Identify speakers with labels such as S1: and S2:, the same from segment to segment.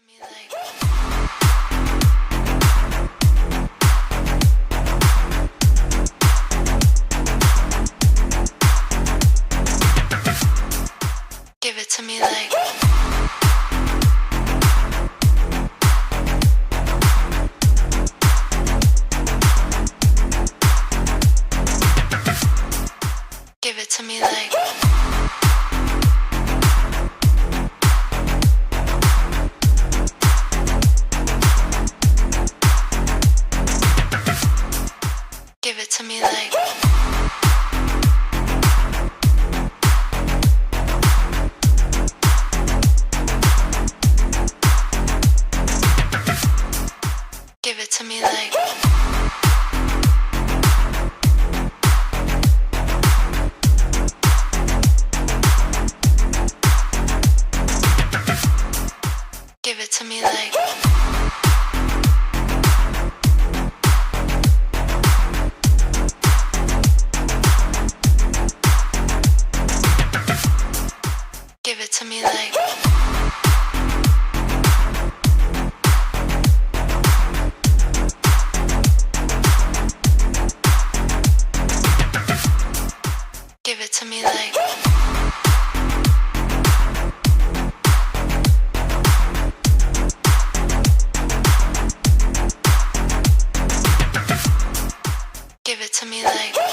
S1: me like give it to me like give it to me like give it to me like give it to me like give it to me like give it to me like give it to me like give it to me like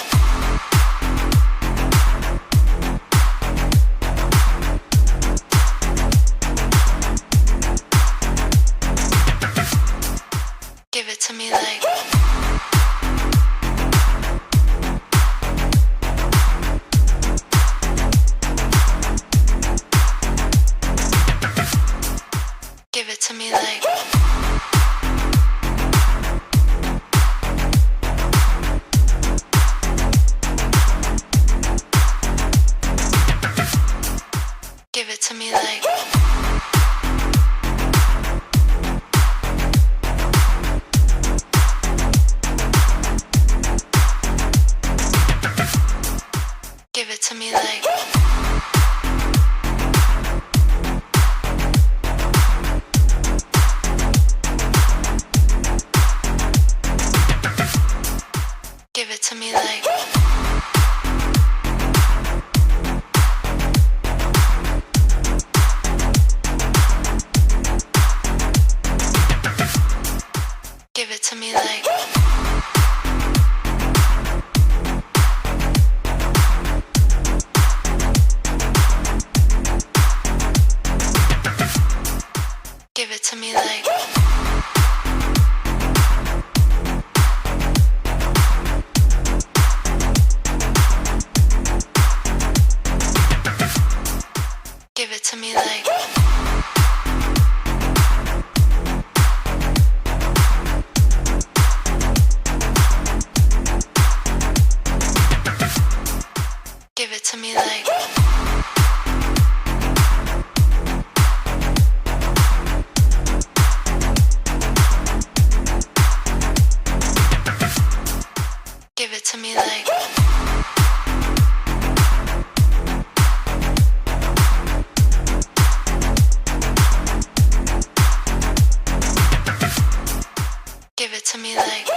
S1: give it to me like give it to me like give it to me like give it to me like give it to me like give it to me like give it to me like give it to me like give it to me like give it to me like give it to me like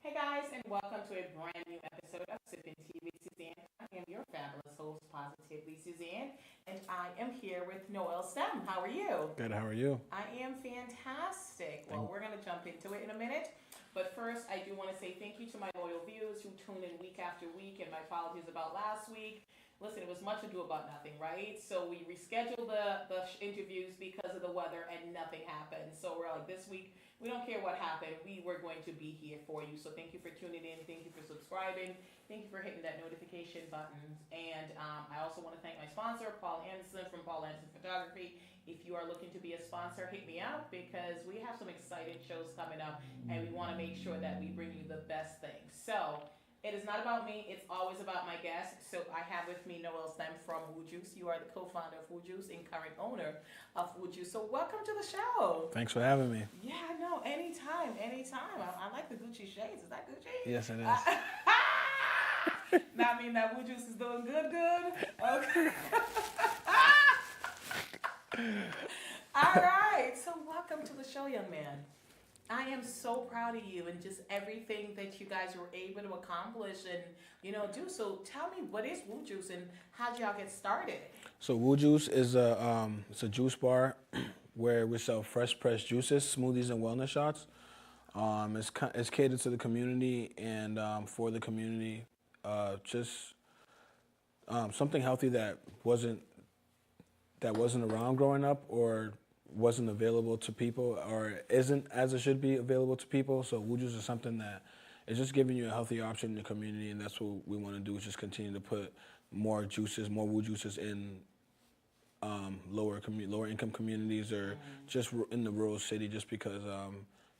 S2: Hey guys, and welcome to a brand new episode of Sipping Tea with Suzanne. I am your fabulous host, Positively Suzanne, and I am here with Noel Stem. How are you?
S3: Good. How are you?
S2: I am fantastic. Well, we're going to jump into it in a minute. But first, I do want to say thank you to my loyal viewers who tune in week after week, and my apologies about last week. Listen, it was much ado about nothing, right? So we rescheduled the interviews because of the weather, and nothing happened. So we're like, this week, we don't care what happened. We were going to be here for you. So thank you for tuning in. Thank you for subscribing. Thank you for hitting that notification button. And I also want to thank my sponsor, Paul Anderson from Paul Anderson Photography. If you are looking to be a sponsor, hit me up because we have some exciting shows coming up, and we want to make sure that we bring you the best things. So it is not about me. It's always about my guests. So I have with me Noel Stem from Woo Juice. You are the co-founder of Woo Juice and current owner of Woo Juice. So welcome to the show.
S3: Thanks for having me.
S2: Yeah, no, anytime, anytime. I like the Gucci shades. Is that Gucci?
S3: Yes, it is.
S2: Now, I mean that Woo Juice is doing good. Okay. All right. So welcome to the show, young man. I am so proud of you and just everything that you guys were able to accomplish and do. So tell me, what is Woo Juice and how'd y'all get started?
S3: So Woo Juice is it's a juice bar where we sell fresh pressed juices, smoothies, and wellness shots. It's catered to the community and for the community. Just something healthy that wasn't around growing up or wasn't available to people or isn't as it should be available to people. So Woo Juice is something that is just giving you a healthy option in the community, and that's what we want to do, is just continue to put more juices, more Woo Juices in lower income communities or just in the rural city, just because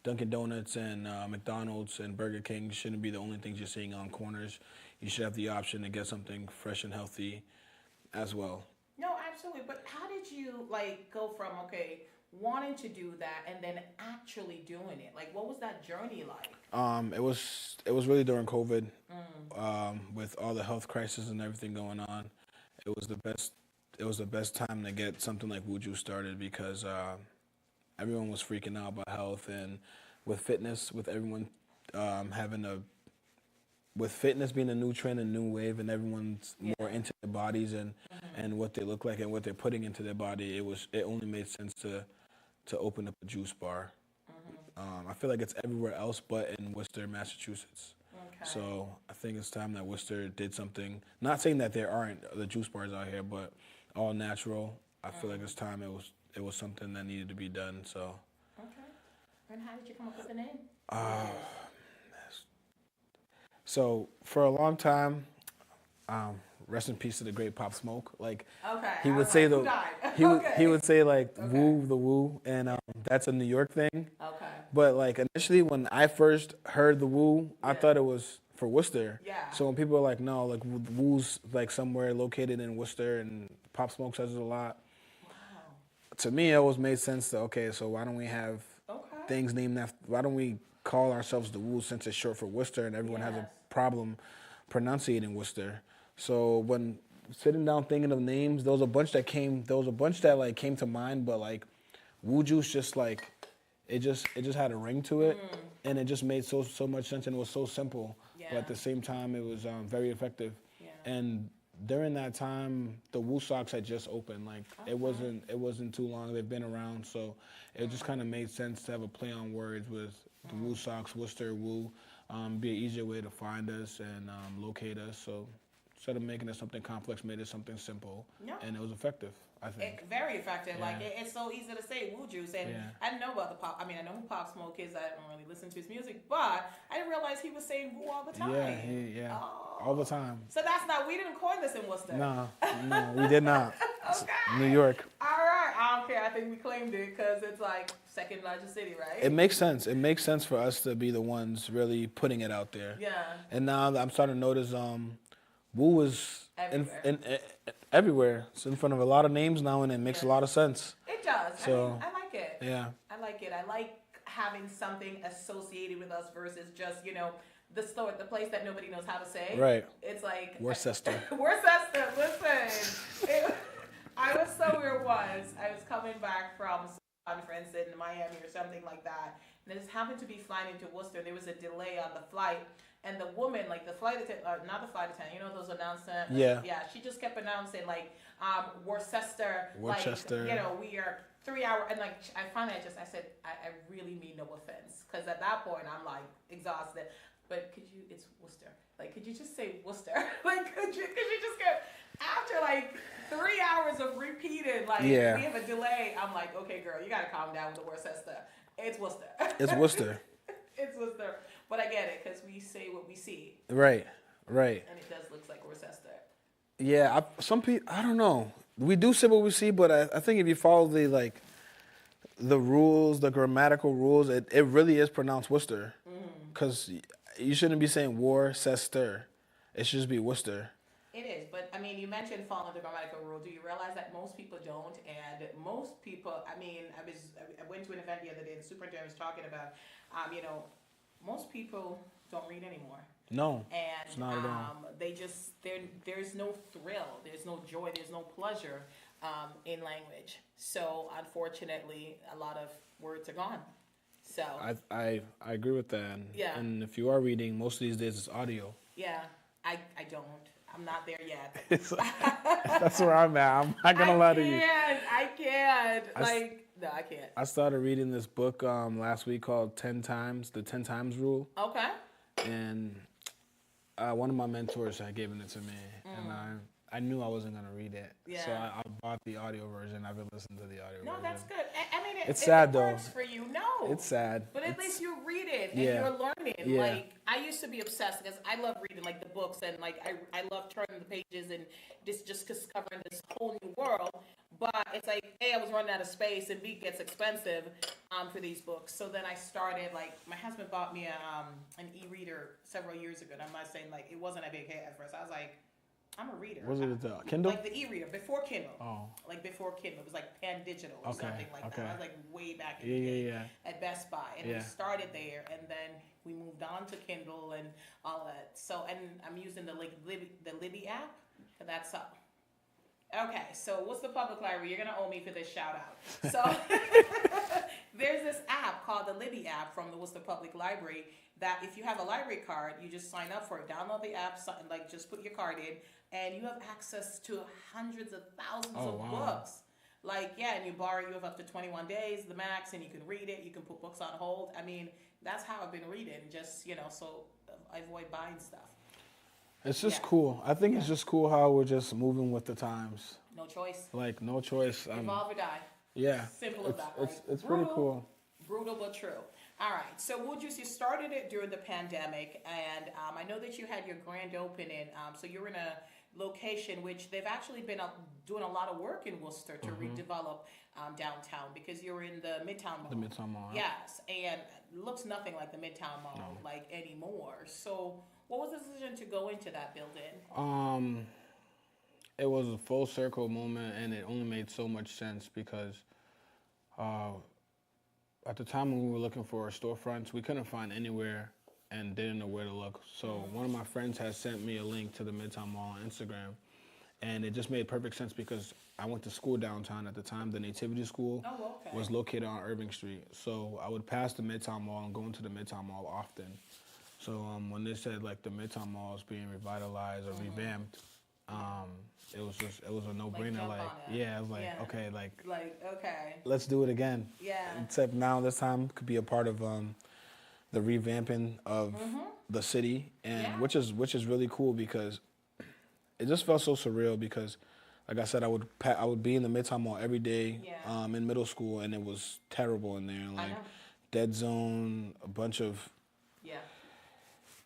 S3: Dunkin' Donuts and McDonald's and Burger King shouldn't be the only things you're seeing on corners. You should have the option to get something fresh and healthy as well.
S2: No, absolutely. But how did you go from wanting to do that and then actually doing it? Like, what was that journey like?
S3: It was really during COVID, with all the health crisis and everything going on. It was the best time to get something like Woo Juice started because everyone was freaking out about health, and with fitness, with everyone with fitness being a new trend, a new wave, and everyone's more into their bodies and what they look like and what they're putting into their body, it only made sense to open up a juice bar. I feel like it's everywhere else but in Worcester, Massachusetts.
S2: Okay.
S3: So I think it's time that Worcester did something. Not saying that there aren't the juice bars out here, but all natural. I feel like it's time it was something that needed to be done. So.
S2: Okay. And how did you come up with the name?
S3: So for a long time, rest in peace to the great Pop Smoke. Like he would say he would say like woo the woo, and that's a New York thing.
S2: Okay.
S3: But like initially when I first heard the woo, I thought it was for Worcester.
S2: Yeah.
S3: So when people are like, no, like woo's like somewhere located in Worcester, and Pop Smoke says it a lot.
S2: Wow.
S3: To me, it always made sense to, okay, so why don't we have things named after, why don't we call ourselves the Woo since it's short for Worcester and everyone has a problem pronunciating Worcester. So when sitting down thinking of names, there was a bunch that came to mind, but like Woo Juice just like, it just had a ring to it, and it just made so much sense, and it was so simple, but at the same time it was very effective. And during that time, the Woo socks had just opened. Like it wasn't too long. They've been around, so it just kind of made sense to have a play on words with the Woo socks, Worcester Woo, be an easier way to find us and locate us. So instead of making it something complex, made it something simple, and it was effective. I think
S2: very effective. Like it's so easy to say Woo Juice, and I didn't know about the Pop. I mean, I know who Pop Smoke is. I don't really listen to his music, but I didn't realize he was saying Woo all the time.
S3: Yeah, all the time.
S2: So we didn't coin this in Worcester.
S3: No, we did not. New York.
S2: All right, I don't care. I think we claimed it because it's like second largest city, right?
S3: It makes sense. It makes sense for us to be the ones really putting it out there.
S2: Yeah.
S3: And now I'm starting to notice Woo is everywhere. It's in front of a lot of names now, and it makes a lot of sense.
S2: It does.
S3: So,
S2: I like it.
S3: Yeah.
S2: I like it. I like having something associated with us versus just, the store, the place that nobody knows how to say.
S3: Right.
S2: It's like
S3: Worcester.
S2: Worcester. Listen, I was somewhere once. I was coming back from a conference in Miami or something like that, And I just happened to be flying into Worcester. There was a delay on the flight, and the woman, like the flight attendant, not the flight attendant, you know those announcements?
S3: Yeah.
S2: Yeah, she just kept announcing, like, Worcester,
S3: Worcester.
S2: like, you know, we are 3 hours, and like, I finally, I said, I really mean no offense, because at that point, I'm like, exhausted. But it's Worcester. Like, could you just say Worcester? Like, could you just go, after like 3 hours of repeated, like,
S3: Yeah.
S2: we have a delay, I'm like, okay, girl, you gotta calm down with the Worcester. It's Worcester.
S3: It's Worcester.
S2: It's Worcester. But I get it, because we say what we see,
S3: Right.
S2: and it does look like Worcester.
S3: Yeah, some people, I don't know. We do say what we see, but I think if you follow the rules, the grammatical rules, it really is pronounced Worcester. Because you shouldn't be saying Worcester. It should just be Worcester.
S2: It is, but I mean, you mentioned following the grammatical rule. Do you realize that most people don't? And most people, I mean, I went to an event the other day. The superintendent was talking about, you know, most people don't read anymore.
S3: No,
S2: And
S3: it's not at all.
S2: they just there's no thrill, there's no joy, there's no pleasure in language. So unfortunately, a lot of words are gone. So
S3: I agree with that.
S2: Yeah.
S3: And if you are reading, most of these days it's audio.
S2: yeah, I don't. I'm not there yet.
S3: That's where I'm at. I'm not gonna lie to you.
S2: I can't. No, I can't.
S3: I started reading this book last week called the 10 Times Rule.
S2: Okay.
S3: And one of my mentors had given it to me, and I knew I wasn't gonna read it,
S2: Yeah.
S3: so I bought the audio version. I've been listening to the audio
S2: No,
S3: version.
S2: that's good. I mean,
S3: It's
S2: it
S3: sad,
S2: works
S3: though.
S2: for you. No,
S3: It's sad.
S2: But at least you read it and
S3: Yeah.
S2: you're learning.
S3: Yeah.
S2: Like, I used to be obsessed because I love reading like the books, and like I love turning the pages and just discovering this whole new world. But it's like, A, I was running out of space, and B, it gets expensive for these books. So then I started, like, my husband bought me an e-reader several years ago. And I'm not saying, like, it wasn't a big hit at first. I was like, I'm a reader.
S3: Was it the Kindle?
S2: Like the e-reader, before Kindle.
S3: Oh.
S2: Like before Kindle. It was like Pan Digital or
S3: Okay,
S2: something like
S3: okay.
S2: that. I was like way back in the day
S3: Yeah.
S2: at Best Buy. And we
S3: Yeah.
S2: started there, and then we moved on to Kindle and all that. So, and I'm using the Libby app, and that's up. Okay, so what's the public library? You're gonna owe me for this shout out. So there's this app called the Libby app from the Worcester Public Library that if you have a library card, you just sign up for it. Download the app, like just put your card in, and you have access to hundreds of thousands of books. Like, yeah, and you have up to 21 days, the max, and you can read it. You can put books on hold. I mean, that's how I've been reading, just, so I avoid buying stuff.
S3: It's just
S2: Yeah.
S3: cool. I think it's just cool how we're just moving with the times.
S2: No choice.
S3: Like, no choice.
S2: Evolve or die.
S3: Yeah.
S2: Simple as that.
S3: It's pretty cool.
S2: Brutal but true. All right. So you started it during the pandemic, and I know that you had your grand opening. So you're in a location which they've actually been doing a lot of work in Worcester to redevelop downtown, because you're in the Midtown Mall.
S3: The Midtown Mall.
S2: Yes, and it looks nothing like the Midtown Mall like anymore. So what was the decision to go into that building?
S3: It was a full circle moment, and it only made so much sense because at the time when we were looking for our storefronts, we couldn't find anywhere and didn't know where to look. So one of my friends had sent me a link to the Midtown Mall on Instagram, and it just made perfect sense because I went to school downtown at the time. The Nativity School was located on Irving Street. So I would pass the Midtown Mall and go into the Midtown Mall often. So when they said like the Midtown Mall is being revitalized or revamped, it was a no-brainer.
S2: jump
S3: Like,
S2: on it.
S3: yeah, I was like,
S2: Yeah.
S3: okay, like
S2: Okay.
S3: let's do it again.
S2: Yeah.
S3: Except now this time could be a part of the revamping of the city, and
S2: Yeah.
S3: which is really cool because it just felt so surreal because, like I said, I would be in the Midtown Mall every day
S2: Yeah.
S3: in middle school, and it was terrible in there, like
S2: know.
S3: dead zone, a bunch of
S2: Yeah.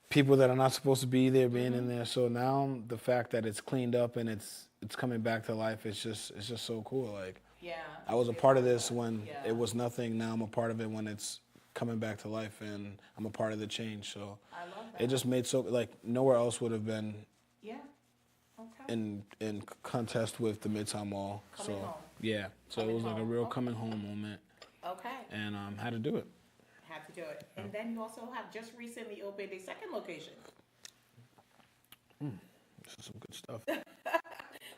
S3: people that are not supposed to be there being in there. So now the fact that it's cleaned up and it's coming back to life, it's just so cool. Like,
S2: Yeah.
S3: I was a part of this when
S2: Yeah.
S3: it was nothing. Now I'm a part of it when it's coming back to life, and I'm a part of the change. So
S2: I love that.
S3: it just made so, like, nowhere else would have been
S2: Yeah. Okay.
S3: in contest with the Midtown Mall.
S2: Coming
S3: so
S2: home.
S3: yeah, so
S2: Coming
S3: it was like a
S2: home.
S3: real
S2: Okay.
S3: coming home moment,
S2: Okay.
S3: and had to do it.
S2: Had to do it. And then you also have just recently opened a second location.
S3: This is some good stuff.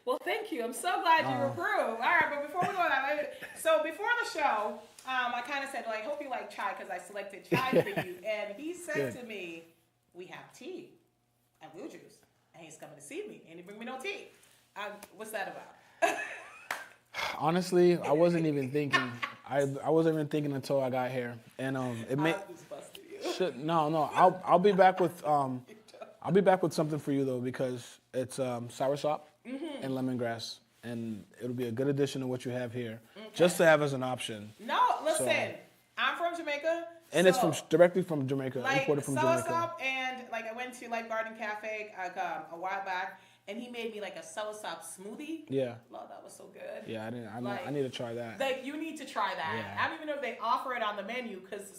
S2: Well, thank you. I'm so glad you approve. All right, but before we go on that, so before the show, I kind of said, like, hope you like chai because I selected chai for you. And he said to me, we have tea and blue juice. And he's coming to see me. And he bring me no tea. What's that about?
S3: Honestly, I wasn't even thinking. I wasn't even thinking until I got here. And it made... No. I'll be back with something for you though, because it's soursop and lemongrass, and it'll be a good addition to what you have here, just to have as an option.
S2: No, listen, I'm from Jamaica,
S3: and it's directly from Jamaica,
S2: like,
S3: imported from Jamaica.
S2: Soursop, and like I went to Life Garden Cafe a while back, and he made me like a soursop smoothie. Yeah, Lord, that was so good.
S3: Yeah, I need to try that.
S2: Like, you need to try that.
S3: Yeah.
S2: I don't even know if they offer it on the menu, because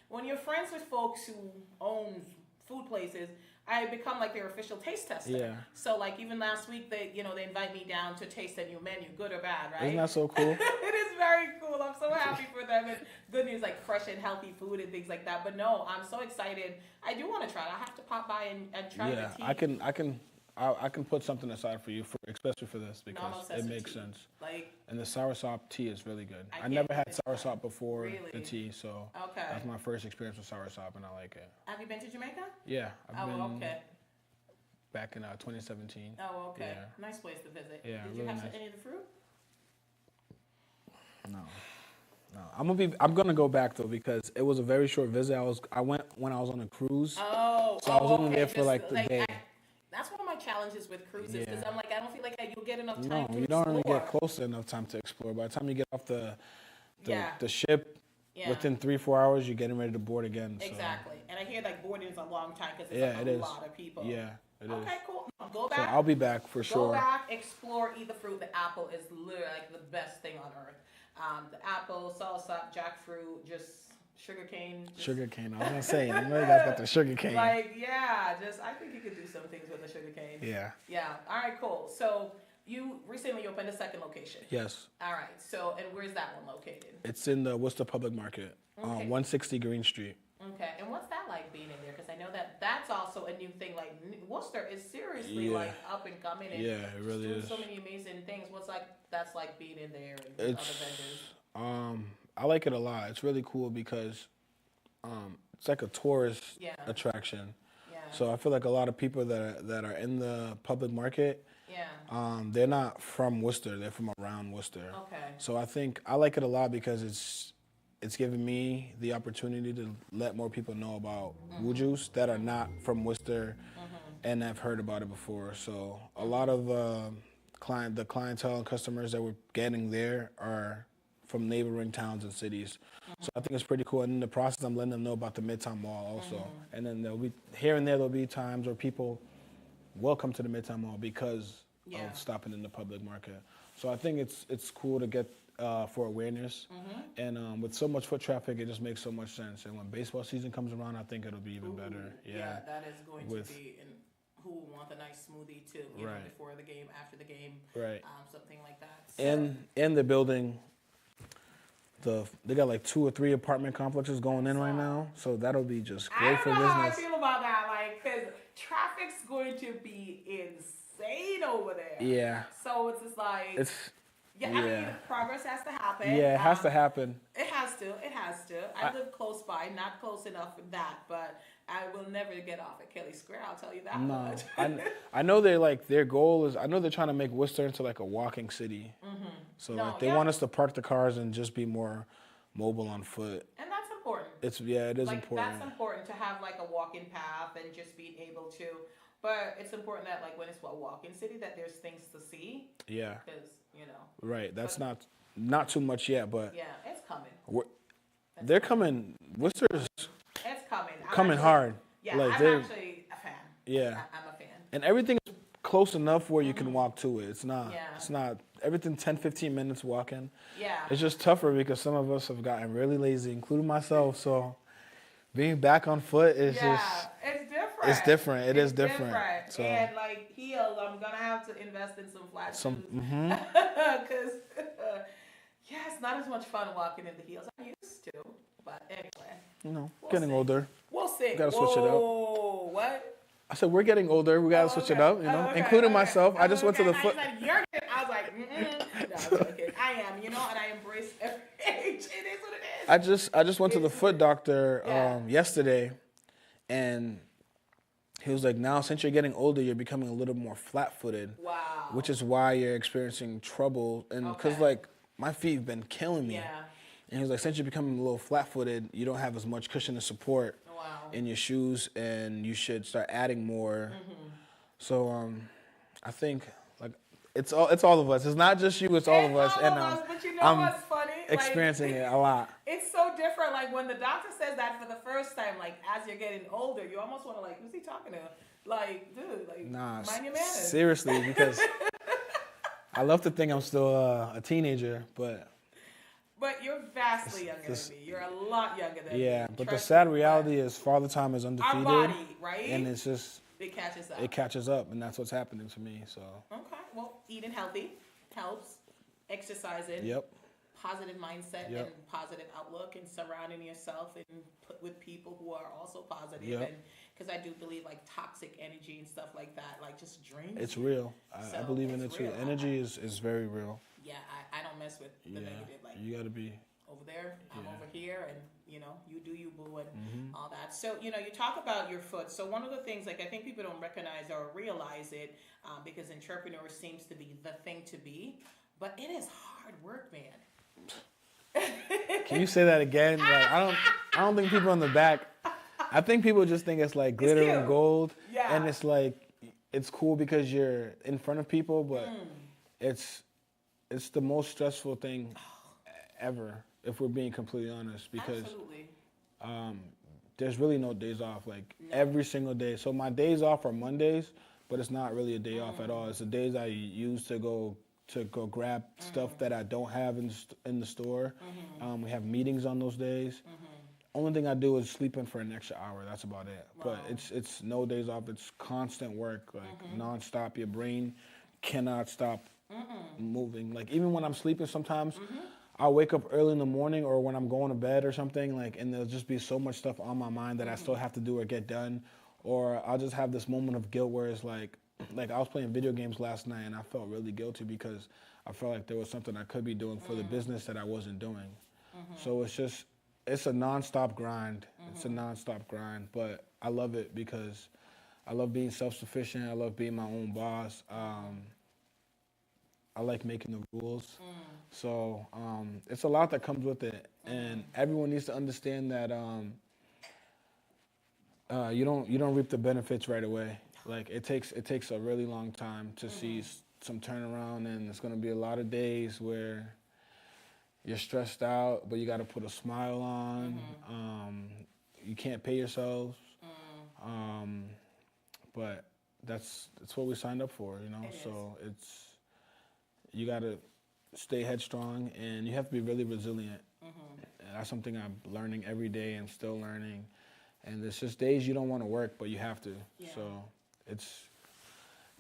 S2: when you're friends with folks who own food places, I become like their official taste tester. Yeah. So like even last week, they invite me down to taste a new menu, good or bad, right?
S3: Isn't that so cool?
S2: It is very cool. I'm so happy for them. And good news, like fresh and healthy food and things like that. But no, I'm so excited. I do want to try it. I have to pop by and try the tea.
S3: I can put something aside for you, especially for this, because it makes sense. And the soursop tea is really good. I never had soursop before the tea, so that's my first experience with soursop, and I like it.
S2: Have you been to Jamaica?
S3: Yeah, I've been back in 2017.
S2: Oh, okay.
S3: Yeah.
S2: Nice place to visit.
S3: Yeah,
S2: Did
S3: really
S2: you have
S3: nice.
S2: any of the fruit?
S3: No. I'm gonna go back though, because it was a very short visit. I went when I was on a cruise. I was only there for like the day.
S2: That's one of my challenges with cruises, because I'm like, I don't feel like you'll get enough time to explore.
S3: No, you don't really get close enough time to explore. By the time you get off the ship, within 3-4 hours, you're getting ready to board again. So.
S2: Exactly. And I hear like boarding is a long time because it's like a lot of people.
S3: Yeah, it is.
S2: Okay, cool. Go back.
S3: So I'll be back for sure.
S2: Go back, explore, eat the fruit. The apple is literally like the best thing on earth. The apple, salsa, jackfruit, just sugarcane.
S3: Sugarcane. I was gonna say, I know you guys got the sugarcane.
S2: I think you could do some things with the sugarcane. Yeah. Yeah. All right, cool. So you recently opened a second location.
S3: Yes.
S2: All right. So, and where's that one located?
S3: It's in the Worcester Public Market, 160 Green Street.
S2: Okay. And what's that like being in there? Because I know that's also a new thing. Like Worcester is seriously like up and coming. And
S3: it really is.
S2: So many amazing things. That's like being in there and other vendors?
S3: I like it a lot. It's really cool because it's like a tourist attraction. Yeah. So I feel like a lot of people that are in the public market, they're not from Worcester. They're from around Worcester. Okay. So I think I like it a lot because it's giving me the opportunity to let more people know about Woo Juice that are not from Worcester and have heard about it before. So a lot of the clientele and customers that we're getting there are from neighboring towns and cities. So I think it's pretty cool. And in the process, I'm letting them know about the Midtown Mall also. And then there'll be, here and there'll be times where people will come to the Midtown Mall because of stopping in the public market. So I think it's cool to get for awareness. And with so much foot traffic, it just makes so much sense. And when baseball season comes around, I think it'll be even better.
S2: Yeah, that is going to be, and who would want a nice smoothie too, you know, before the game, after the game, something like that. So.
S3: And the building, they got like 2 or 3 apartment complexes going in right now, so that'll be just great for business.
S2: I don't know how I feel about that, like, because traffic's going to be insane over there. Yeah. So it's just like, I mean, progress has to happen.
S3: Yeah, it has to happen.
S2: It has to. I live close by, not close enough for that, but I will never get off at Kelly Square. I'll tell you that much.
S3: I know their goal is. I know they're trying to make Worcester into like a walking city. So they want us to park the cars and just be more mobile on foot.
S2: And that's important.
S3: It is important.
S2: That's important to have like a walking path and just being able to. But it's important that like when it's a walking city that there's things to see. Yeah. Because
S3: Right. That's not too much yet, but.
S2: Yeah, it's coming.
S3: They're coming. Worcester's.
S2: It's coming.
S3: Coming hard.
S2: Yeah, I'm actually a fan.
S3: Yeah.
S2: I'm a fan.
S3: And everything is close enough where you can walk to it. It's not. Everything 10-15 minutes walking. Yeah. It's just tougher because some of us have gotten really lazy, including myself. So being back on foot is just.
S2: It's different.
S3: It's different. It is different. So.
S2: And like heels, I'm gonna have to invest in some flat shoes. Because it's not as much fun walking in the heels I used to. But anyway.
S3: Getting older.
S2: We'll see.
S3: Gotta switch it up.
S2: What?
S3: I said we're getting older. We gotta switch it up. Including myself. I just went to the foot.
S2: I was like, no, I'm joking. I am, and I embrace every age. It is what it is.
S3: I just went to the
S2: It's
S3: foot doctor
S2: Yeah.
S3: yesterday, and he was like, now since you're getting older, you're becoming a little more flat-footed,
S2: Wow.
S3: which is why you're experiencing trouble. And because
S2: Okay.
S3: like my feet have been killing me.
S2: Yeah.
S3: And he was like, since you're becoming a little flat-footed, you don't have as much cushion of support
S2: Wow.
S3: in your shoes, and you should start adding more. So I think like it's all of us. It's not just you. It's all of us.
S2: All
S3: And
S2: of us, but you know
S3: I'm
S2: what's funny?
S3: experiencing it a lot.
S2: It's so different. Like when the doctor says that for the first time, like as you're getting older, you almost want to like, who's he talking to? Like, dude, like,
S3: Nah,
S2: mind your manners.
S3: seriously, because I love to think I'm still a teenager, but
S2: But you're vastly younger than me. You're a lot younger than me.
S3: yeah. But the
S2: Trust
S3: sad
S2: me,
S3: reality is Father Time is
S2: our
S3: undefeated,
S2: body, right?
S3: and it's just
S2: it catches up.
S3: it catches up, and that's what's happening to me. So
S2: Okay. Well, eating healthy helps. Exercising.
S3: yep,
S2: Positive mindset
S3: Yep.
S2: and positive outlook, and surrounding yourself with people who are also positive.
S3: Yep.
S2: And because I do believe like toxic energy and stuff like that, like just drains.
S3: it's
S2: you.
S3: real. I
S2: So,
S3: believe in
S2: it's
S3: it too.
S2: real.
S3: Energy is very real.
S2: Yeah, I don't mess with the
S3: Yeah,
S2: negative. Like
S3: you gotta be.
S2: over there, I'm
S3: Yeah.
S2: over here, and you do you, boo, and
S3: Mm-hmm.
S2: all that. So you talk about your foot. So one of the things, like I think people don't recognize or realize it, because entrepreneur seems to be the thing to be, but it is hard work, man.
S3: Can you say that again? Like, I don't think people in the back. I think people just think it's like glitter and
S2: cute.
S3: gold,
S2: Yeah.
S3: and it's like it's cool because you're in front of people, but it's the most stressful thing ever, if we're being completely honest, because
S2: Absolutely.
S3: there's really no days off. Like every single day. So my days off are Mondays, but it's not really a day off at all. It's the days I use to go grab stuff that I don't have in the store. We have meetings on those days. Only thing I do is sleep in for an extra hour. That's about it.
S2: Wow.
S3: But it's no days off. It's constant work, like nonstop. Your brain cannot stop moving. Like even when I'm sleeping, sometimes I'll wake up early in the morning, or when I'm going to bed or something, like, and there'll just be so much stuff on my mind that I still have to do or get done, or I'll just have this moment of guilt where it's like I was playing video games last night and I felt really guilty because I felt like there was something I could be doing for the business that I wasn't doing. So it's a nonstop grind. It's a nonstop grind, but I love it because I love being self-sufficient. I love being my own boss. I like making the rules. So it's a lot that comes with it, and everyone needs to understand that you don't reap the benefits right away. Like it takes a really long time to see some turnaround, and it's gonna be a lot of days where you're stressed out, but you got to put a smile on. You can't pay yourselves, but that's what we signed up for, So you got to stay headstrong, and you have to be really resilient. And that's something I'm learning every day and still learning. And there's just days you don't want to work, but you have to.
S2: Yeah.
S3: So it's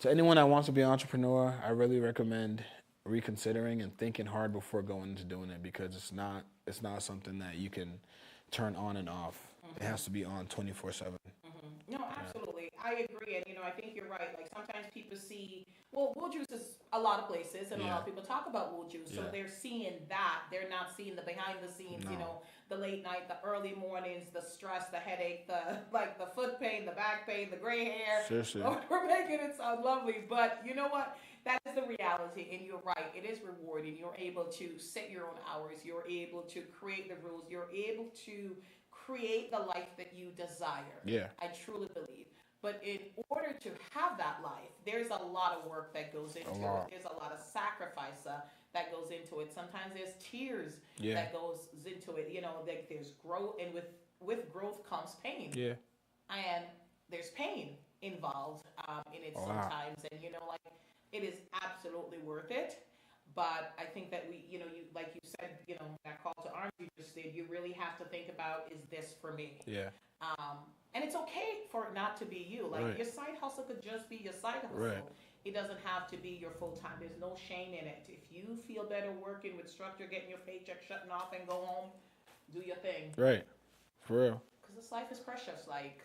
S3: to anyone that wants to be an entrepreneur, I really recommend reconsidering and thinking hard before going into doing it, because it's not something that you can turn on and off. It has to be on 24/7.
S2: No, absolutely. I agree. And, I think you're right. Like sometimes people see, well, wool juice is a lot of places, and a lot of people talk about wool juice. So
S3: Yeah.
S2: they're seeing that. They're not seeing the behind the scenes,
S3: No.
S2: the late night, the early mornings, the stress, the headache, the foot pain, the back pain, the gray hair.
S3: Seriously.
S2: We're making it sound lovely. But you know what? That is the reality. And you're right. It is rewarding. You're able to set your own hours. You're able to create the rules. You're able to create the life that you desire.
S3: Yeah.
S2: I truly believe. But in order to have that life, there's a lot of work that goes into it. There's a lot of sacrifice that goes into it. Sometimes there's tears that goes into it. Like there's growth, and with growth comes pain.
S3: Yeah.
S2: And there's pain involved in it sometimes. And like it is absolutely worth it. But I think that we, you like you said, that call to arms you just did, you really have to think about, is this for me?
S3: Yeah.
S2: And it's okay for it not to be you. Like
S3: Right.
S2: your side hustle could just be your side hustle.
S3: Right.
S2: It doesn't have to be your full time. There's no shame in it. If you feel better working with structure, getting your paycheck, shutting off, and go home, do your thing.
S3: Right. For real.
S2: Because this life is precious. Like,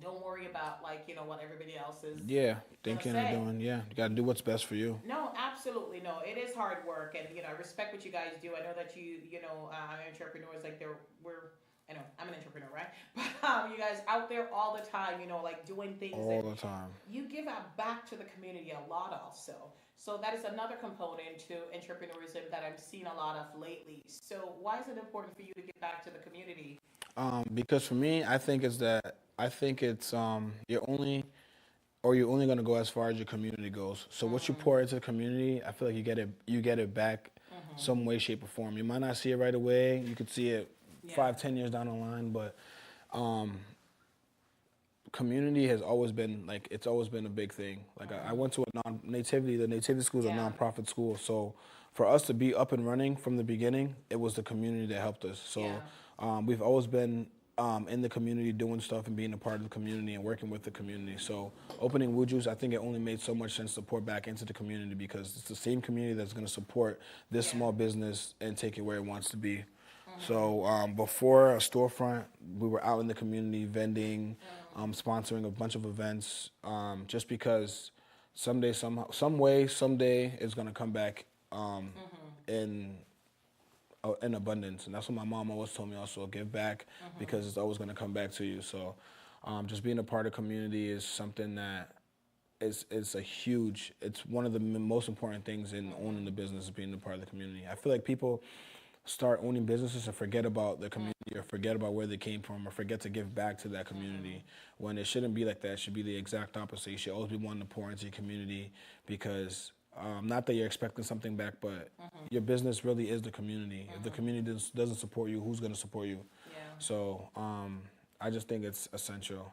S2: don't worry about what everybody else is.
S3: Yeah. Thinking
S2: say.
S3: and doing. Yeah. You got to do what's best for you.
S2: No, absolutely. Absolutely, no. It is hard work, and I respect what you guys do. I know that entrepreneurs like we're. I know I'm an entrepreneur, right? But you guys out there all the time, like doing things,
S3: All
S2: and
S3: the time.
S2: you give out back to the community a lot also. So that is another component to entrepreneurism that I'm seeing a lot of lately. So why is it important for you to give back to the community?
S3: Because for me, I think it's you're only gonna go as far as your community goes. So what you pour into the community, I feel like you get it back some way, shape, or form. You might not see it right away. You could see it
S2: Yeah.
S3: 5, 10 years down the line, but community has always been like it's always been a big thing. Like I went to a non-nativity. The nativity school is a
S2: Yeah.
S3: nonprofit school, so for us to be up and running from the beginning, it was the community that helped us. So
S2: Yeah.
S3: we've always been in the community doing stuff and being a part of the community and working with the community. So opening Wuju's, I think it only made so much sense to pour back into the community because it's the same community that's going to support this
S2: Yeah.
S3: small business and take it where it wants to be. So before a storefront, we were out in the community vending, sponsoring a bunch of events, just because someday, somehow, some way, someday it's gonna come back in in abundance, and that's what my mom always told me. Also, give back because it's always gonna come back to you. So, just being a part of community is something that it's one of the most important things in owning the business is being a part of the community. I feel like people start owning businesses and forget about the community or forget about where they came from or forget to give back to that community when it shouldn't be like that. It should be the exact opposite. You should always be wanting to pour into your community because not that you're expecting something back, but your business really is the community. If the community doesn't support you, who's going to support you?
S2: Yeah.
S3: So I just think it's essential.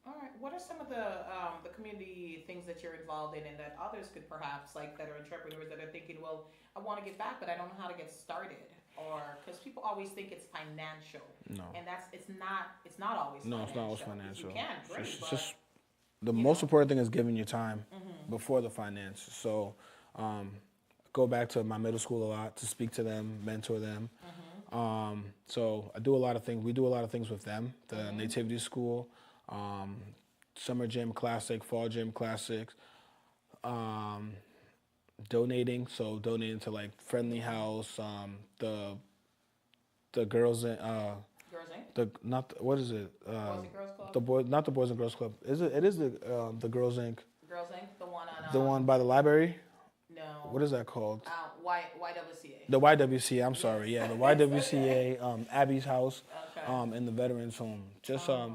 S2: All right. What are some of the community things that you're involved in, and that others could perhaps like that are entrepreneurs that are thinking, well, I want to get back, but I don't know how to get started, or because people always think it's financial,
S3: No.
S2: and it's not always.
S3: No,
S2: financial.
S3: it's not always financial.
S2: You can, great,
S3: It's
S2: but
S3: just the
S2: you
S3: most
S2: know.
S3: important thing is giving your time before the finance. So go back to my middle school a lot to speak to them, mentor them. So I do a lot of things. We do a lot of things with them. The Nativity School, Summer Gym Classic, Fall Gym Classics, donating. So donating to like Friendly House, the girls in
S2: Girls Inc.
S3: the not what is it?
S2: Boys and Girls Club.
S3: The boy, not the Boys and Girls Club. Is it? It is the Girls Inc.
S2: Girls Inc. The one on.
S3: The one by the library.
S2: No.
S3: What is that called?
S2: YWCA.
S3: The YWCA. I'm sorry. Yeah, the YWCA. Abby's house.
S2: Okay.
S3: In the veterans home. Just
S2: Okay.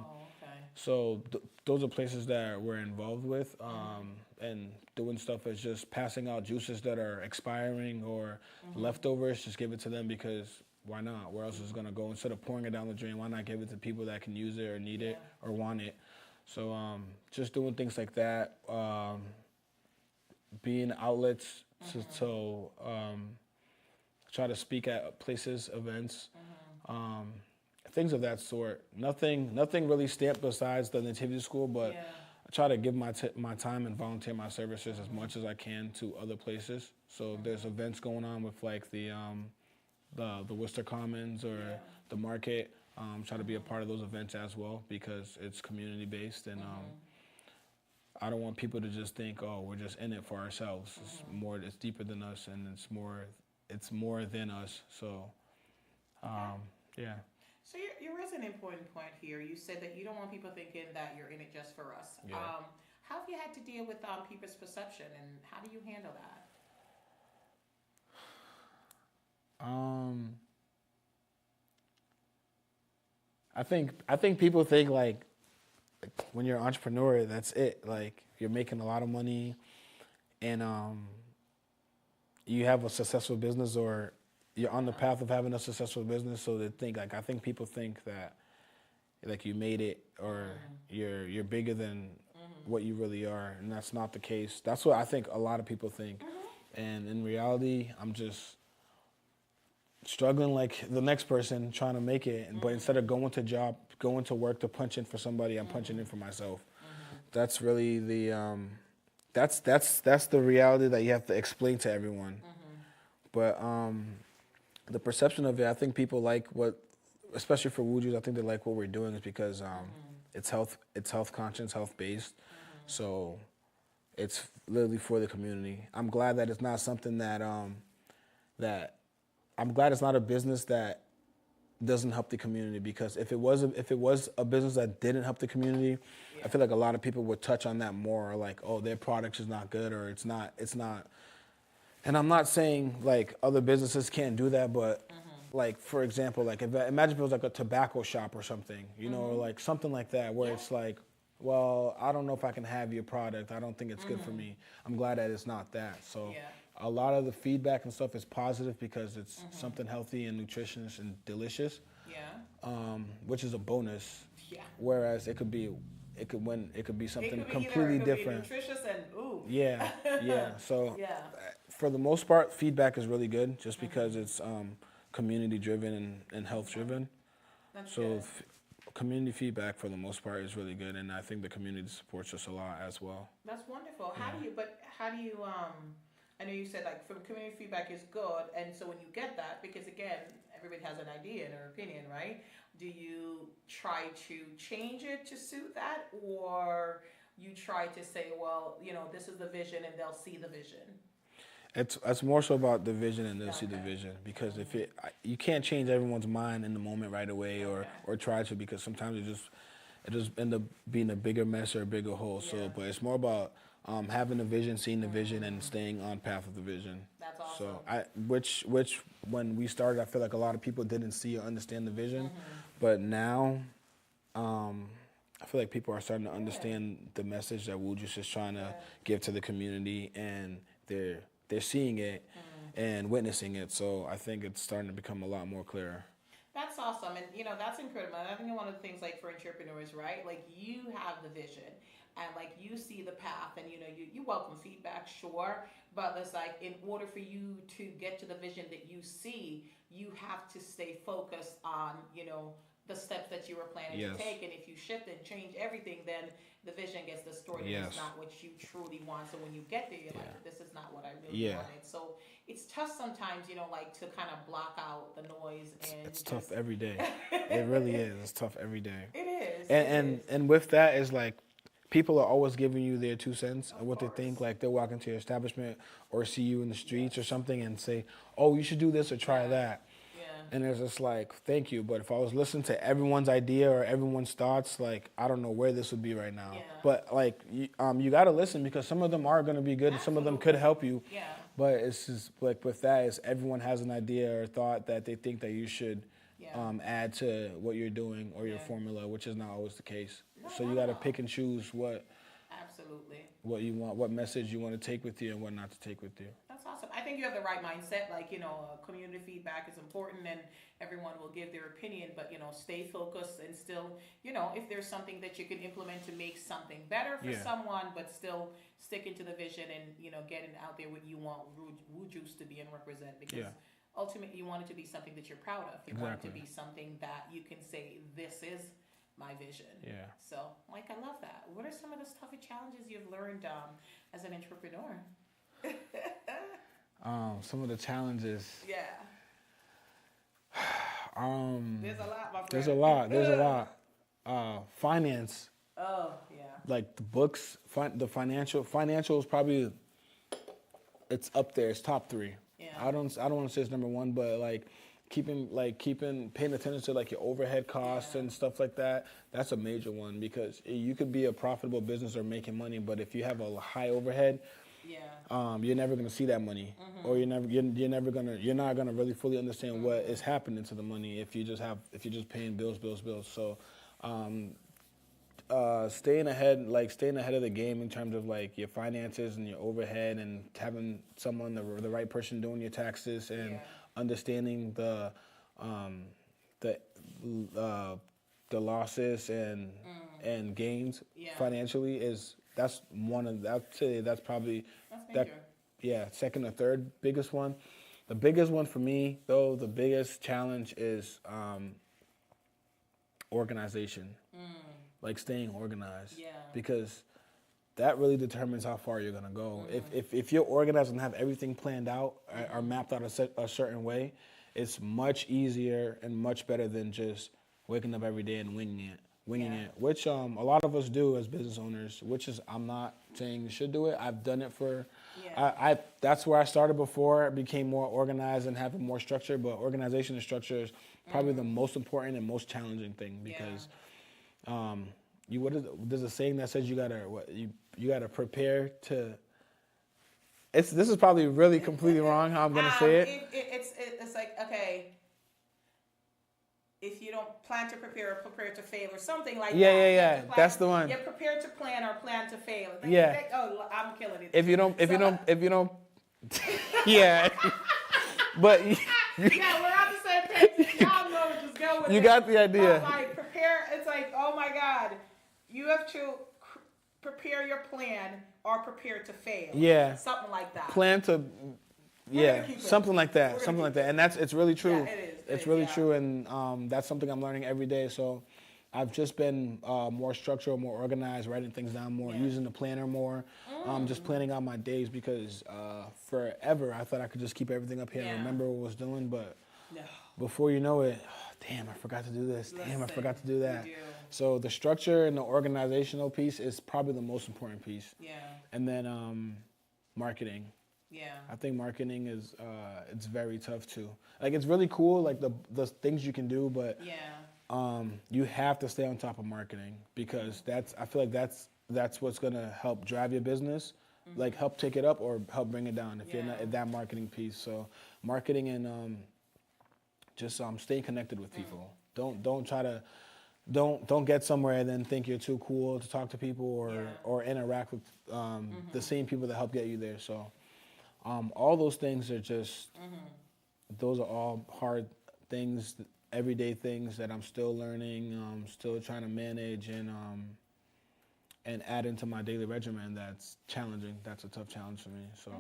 S3: so those are places that we're involved with. And doing stuff as just passing out juices that are expiring or leftovers. Just give it to them because why not? Where else is it gonna go? Instead of pouring it down the drain, why not give it to people that can use it or need it or want it? So just doing things like that. Being outlets to try to speak at places, events, things of that sort. Nothing really stamped besides the Nativity School, but
S2: Yeah.
S3: I try to give my time and volunteer my services as much as I can to other places. So if there's events going on with like the Worcester Commons or the market. Try to be a part of those events as well because it's community based and I don't want people to just think, oh, we're just in it for ourselves. It's deeper than us and it's more than us. So yeah.
S2: So you raised an important point here. You said that you don't want people thinking that you're in it just for us.
S3: Yeah.
S2: How have you had to deal with people's perception, and how do you handle that?
S3: I think people think like when you're an entrepreneur, that's it. Like you're making a lot of money, and you have a successful business, or you're on the path of having a successful business. So they think like I think people think that like you made it, or you're bigger than what you really are, and that's not the case. That's what I think a lot of people think, and in reality, I'm just struggling like the next person trying to make it, but instead of going to work to punch in for somebody, I'm punching in for myself. That's really the that's the reality that you have to explain to everyone. But the perception of it, I think people like especially for Wuju's, I think they like what we're doing is because it's health conscious, health based. So it's literally for the community. I'm glad that it's not something that I'm glad it's not a business that doesn't help the community, because if it was a business that didn't help the community, I feel like a lot of people would touch on that more, like, oh, their product is not good, or it's not. And I'm not saying like other businesses can't do that, but like, for example, like imagine if it was like a tobacco shop or something, or like something like that, where it's like, well, I don't know if I can have your product. I don't think it's good for me. I'm glad that it's not that. So a lot of the feedback and stuff is positive because it's something healthy and nutritious and delicious. Which is a bonus. Whereas it could be something completely different.
S2: Be nutritious and ooh.
S3: Yeah. So for the most part, feedback is really good, just because it's community driven and health driven.
S2: That's
S3: So
S2: good.
S3: community feedback for the most part is really good, and I think the community supports us a lot as well.
S2: That's wonderful. How do you I know you said like from community feedback is good, and so when you get that, because again, everybody has an idea and an opinion, right? Do you try to change it to suit that, or you try to say, well, this is the vision, and they'll see the vision?
S3: It's more so about the vision, and they'll see the vision, because you can't change everyone's mind in the moment right away, or try to, because sometimes it just end up being a bigger mess or a bigger hole. So, but it's more about having a vision, seeing the vision, and staying on path of the vision.
S2: That's awesome.
S3: So which when we started, I feel like a lot of people didn't see or understand the vision, but now, I feel like people are starting to understand the message that Wuju's is trying to give to the community, and they're seeing it and witnessing it. So I think it's starting to become a lot more clearer.
S2: That's awesome, and that's incredible. And I think one of the things, like for entrepreneurs, right? Like you have the vision, and like you see the path, and you welcome feedback, sure, but it's like in order for you to get to the vision that you see, you have to stay focused on the steps that you were planning to take. And if you shift and change everything, then the vision gets distorted. It's not what you truly want. So when you get there, you're like, this is not what I really wanted. So it's tough sometimes, like to kind of block out the noise. And
S3: It's tough every day. It really is. It's tough every day.
S2: It is.
S3: And with that is like, people are always giving you their 2 cents of what they think. Like they'll walk into your establishment or see you in the streets or something and say, oh, you should do this or try that. And it's just like, thank you. But if I was listening to everyone's idea or everyone's thoughts, like, I don't know where this would be right now. But like, you got to listen, because some of them are going to be good and some of them could help you. But it's just like with that, is everyone has an idea or thought that they think that you should add to what you're doing or your formula, which is not always the case. So you got to pick and choose what you want, what message you want to take with you and what not to take with you.
S2: That's awesome. I think you have the right mindset. Like, community feedback is important, and everyone will give their opinion, but, stay focused and still, if there's something that you can implement to make something better for someone, but still sticking to the vision and, getting out there what you want Wuju's to be and represent, because ultimately you want it to be something that you're proud of. You want it to be something that you can say, this is my vision. So, Mike, I love that. What are some of the toughest challenges you've learned as an entrepreneur?
S3: Some of the challenges.
S2: There's a lot, my friend.
S3: There's a lot. Finance.
S2: Oh, yeah.
S3: Like the books, the financial is probably, it's up there. It's top 3. I don't want to say it's number 1, but like paying attention to like your overhead costs and stuff like that. That's a major one, because you could be a profitable business or making money, but if you have a high overhead, you're never gonna see that money, or you're not gonna really fully understand what is happening to the money if you're just paying bills. So, staying ahead of the game in terms of like your finances and your overhead, and having someone, the right person doing your taxes, and understanding the losses and gains financially that's probably second or third biggest one. The biggest one for me, though, the biggest challenge is organization. Like staying organized, because that really determines how far you're gonna go. If you're organized and have everything planned out or mapped out a certain way, it's much easier and much better than just waking up every day and winging it. winging
S2: Yeah.
S3: it, which a lot of us do as business owners. Which is, I'm not saying you should do it. I've done it for.
S2: Yeah.
S3: I that's where I started before. It became more organized and having more structure. But organization and structure is probably the most important and most challenging thing because there's a saying that says you gotta prepare to. This is probably really completely wrong how I'm gonna say it.
S2: It's like, okay, if you don't plan to prepare to fail or something like that.
S3: Yeah. That's the one.
S2: You're prepared to plan or plan to fail.
S3: Yeah.
S2: Oh, I'm killing it.
S3: If you don't, yeah. But
S2: Yeah, we're on the same page. Y'all know it. Just go with it.
S3: you got the idea.
S2: But like prepare. It's like, oh my God, you have to prepare your plan or prepare to fail.
S3: Yeah.
S2: Something like that.
S3: Plan to, yeah,
S2: keep it.
S3: something like that, and it's really true.
S2: Yeah, it is.
S3: It's really true, and that's something I'm learning every day. So, I've just been more structured, more organized, writing things down more, using the planner more, just planning out my days because forever I thought I could just keep everything up here and remember what I was doing, but before you know it, damn, I forgot to do this. Damn, I forgot to do that. So the structure and the organizational piece is probably the most important piece.
S2: Yeah.
S3: And then marketing.
S2: Yeah.
S3: I think marketing is it's very tough too. Like it's really cool, like the things you can do, but you have to stay on top of marketing because I feel like that's what's gonna help drive your business, like help take it up or help bring it down if you're not at that marketing piece. So marketing and just staying connected with people. Don't try to don't get somewhere and then think you're too cool to talk to people or interact with the same people that help get you there. So. All those things are just, those are all hard things, everyday things that I'm still learning, still trying to manage and add into my daily regimen. That's challenging. That's a tough challenge for me. So,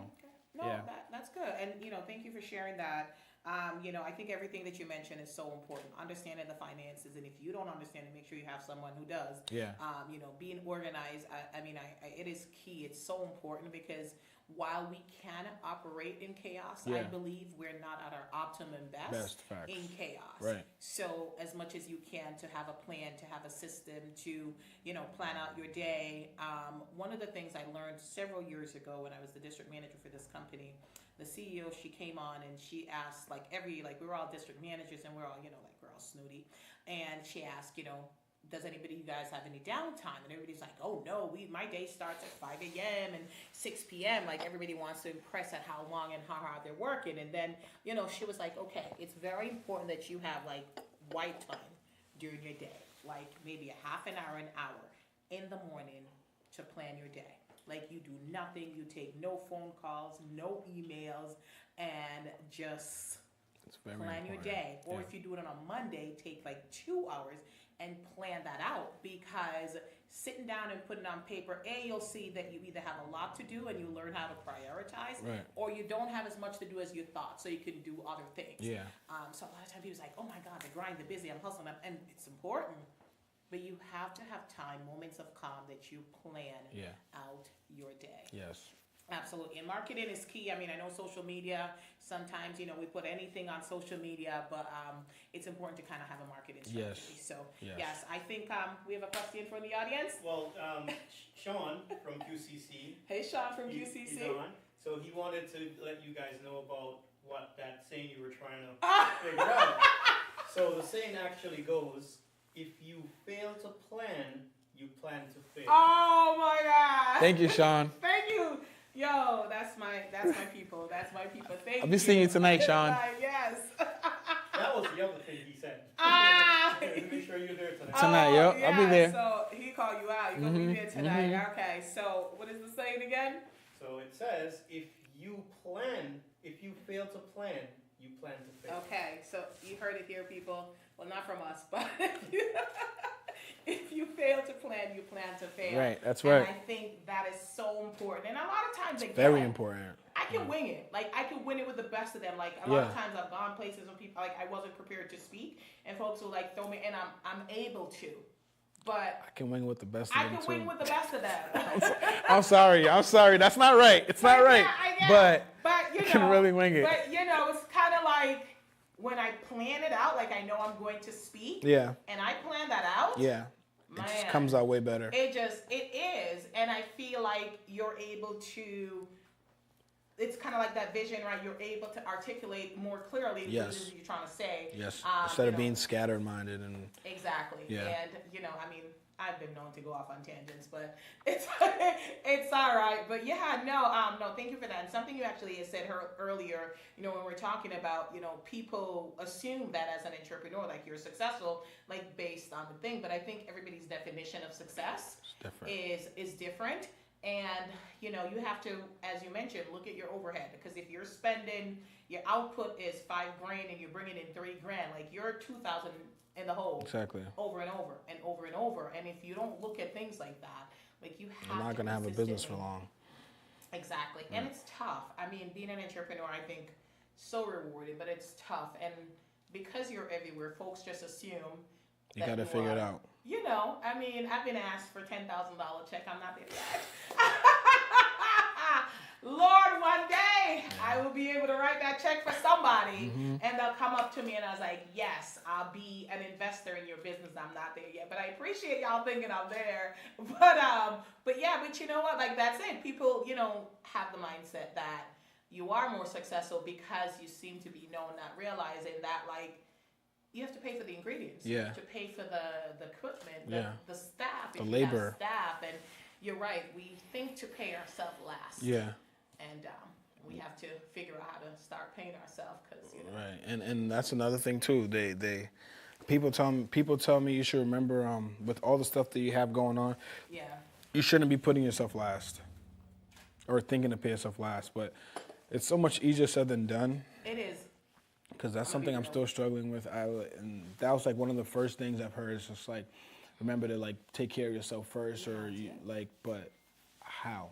S2: No, that's good. And, thank you for sharing that. I think everything that you mentioned is so important. Understanding the finances, and if you don't understand it, make sure you have someone who does.
S3: Yeah.
S2: Being organized. It is key. It's so important because while we can operate in chaos, I believe we're not at our optimum best
S3: facts.
S2: in chaos.
S3: Right.
S2: So as much as you can to have a plan, to have a system, to plan out your day. One of the things I learned several years ago when I was the district manager for this company. The CEO, she came on and she asked, we were all district managers and we're all, we're all snooty. And she asked, does anybody, you guys have any downtime? And everybody's like, oh no, my day starts at 5 a.m. and 6 p.m. Like everybody wants to impress at how long and how hard they're working. And then, she was like, okay, it's very important that you have white time during your day. Like maybe a half an hour in the morning to plan your day. Like you do nothing, you take no phone calls, no emails, and just plan your day. Or if you do it on a Monday, take 2 hours and plan that out, because sitting down and putting on paper, you'll see that you either have a lot to do and you learn how to prioritize, or you don't have as much to do as you thought, so you can do other things.
S3: Yeah.
S2: So a lot of times people's like, oh my God, the grind, the busy, I'm hustling, and it's important. But you have to have time, moments of calm that you plan out your day.
S3: Yes.
S2: Absolutely. And marketing is key. I know social media, sometimes, we put anything on social media, but it's important to kind of have a marketing strategy.
S3: Yes.
S2: So, yes, I think we have a question from the audience.
S4: Well, Sean from QCC.
S2: Hey, Sean from QCC.
S4: He's on. So he wanted to let you guys know about what that saying you were trying to figure out. So the saying actually goes, if you fail to plan, you plan to fail.
S2: Oh my God!
S3: Thank you, Sean.
S2: Thank you, yo. That's my people. That's my people. Thank you.
S3: I'll be seeing you tonight, Sean.
S2: Yes.
S4: That was the other thing he said. Make sure you're there tonight.
S3: Tonight, yep.
S2: Yeah,
S3: I'll be there.
S2: So he called you out. You're gonna be there tonight. Okay. So what is the saying again?
S4: So it says, if you fail to plan, you plan to fail.
S2: Okay. So you heard it here, people. Well, not from us, but if you fail to plan, you plan to fail.
S3: Right, that's right.
S2: And I think that is so important. And a lot of times,
S3: very important.
S2: I can wing it. I can win it with the best of them. A lot of times I've gone places when people, I wasn't prepared to speak, and folks will throw me, and I'm able to. But
S3: I can wing with the best of them,
S2: I can win with the best of them.
S3: I'm sorry. That's not right. It's not right. But
S2: you
S3: can really wing it.
S2: But, it's kind of like, when I plan it out, I know I'm going to speak.
S3: Yeah.
S2: And I plan that out.
S3: Yeah. It just
S2: Man.
S3: comes out way better.
S2: It is. And I feel like you're able to, it's kind of like that vision, right? You're able to articulate more clearly what it
S3: Yes.
S2: is you're trying to say.
S3: Yes.
S2: you
S3: Instead of
S2: know,
S3: being scattered-minded and
S2: Exactly.
S3: Yeah.
S2: And, I mean, I've been known to go off on tangents, but it's it's all right. But yeah, no, thank you for that. And something you actually had said earlier, when we're talking about, people assume that as an entrepreneur, like you're successful, like based on the thing. But I think everybody's definition of success
S3: different.
S2: is different. And, you have to, as you mentioned, look at your overhead. Because if you're spending, your output is $5,000 and you're bringing in $3,000, like you're 2,000 in the hole.
S3: Exactly.
S2: Over and over and over and over. And if you don't look at things like that, like you have
S3: You're not going to have a business for long.
S2: Exactly. And it's tough. I mean, being an entrepreneur, I think, so rewarding, but it's tough. And because you're everywhere, folks just assume
S3: You got to figure it out.
S2: I mean, I've been asked for $10,000 check. I'm not there yet. Lord, one day I will be able to write that check for somebody, and they'll come up to me, and I was like, yes, I'll be an investor in your business. I'm not there yet, but I appreciate y'all thinking I'm there. But you know what? Like, that's it. People, have the mindset that you are more successful because you seem to be known, not realizing that, like, you have to pay for the ingredients.
S3: Yeah.
S2: You have to pay for the equipment, the staff,
S3: the
S2: if you have
S3: labor.
S2: staff, and you're right. We think to pay ourselves last.
S3: Yeah.
S2: And we have to figure out how to start paying ourselves because
S3: Right, and that's another thing too. People tell me you should remember with all the stuff that you have going on.
S2: Yeah.
S3: You shouldn't be putting yourself last, or thinking to pay yourself last. But it's so much easier said than done.
S2: It is.
S3: Because that's something I'm still struggling with. And that was like one of the first things I've heard. It's just like, remember to like take care of yourself first, but how?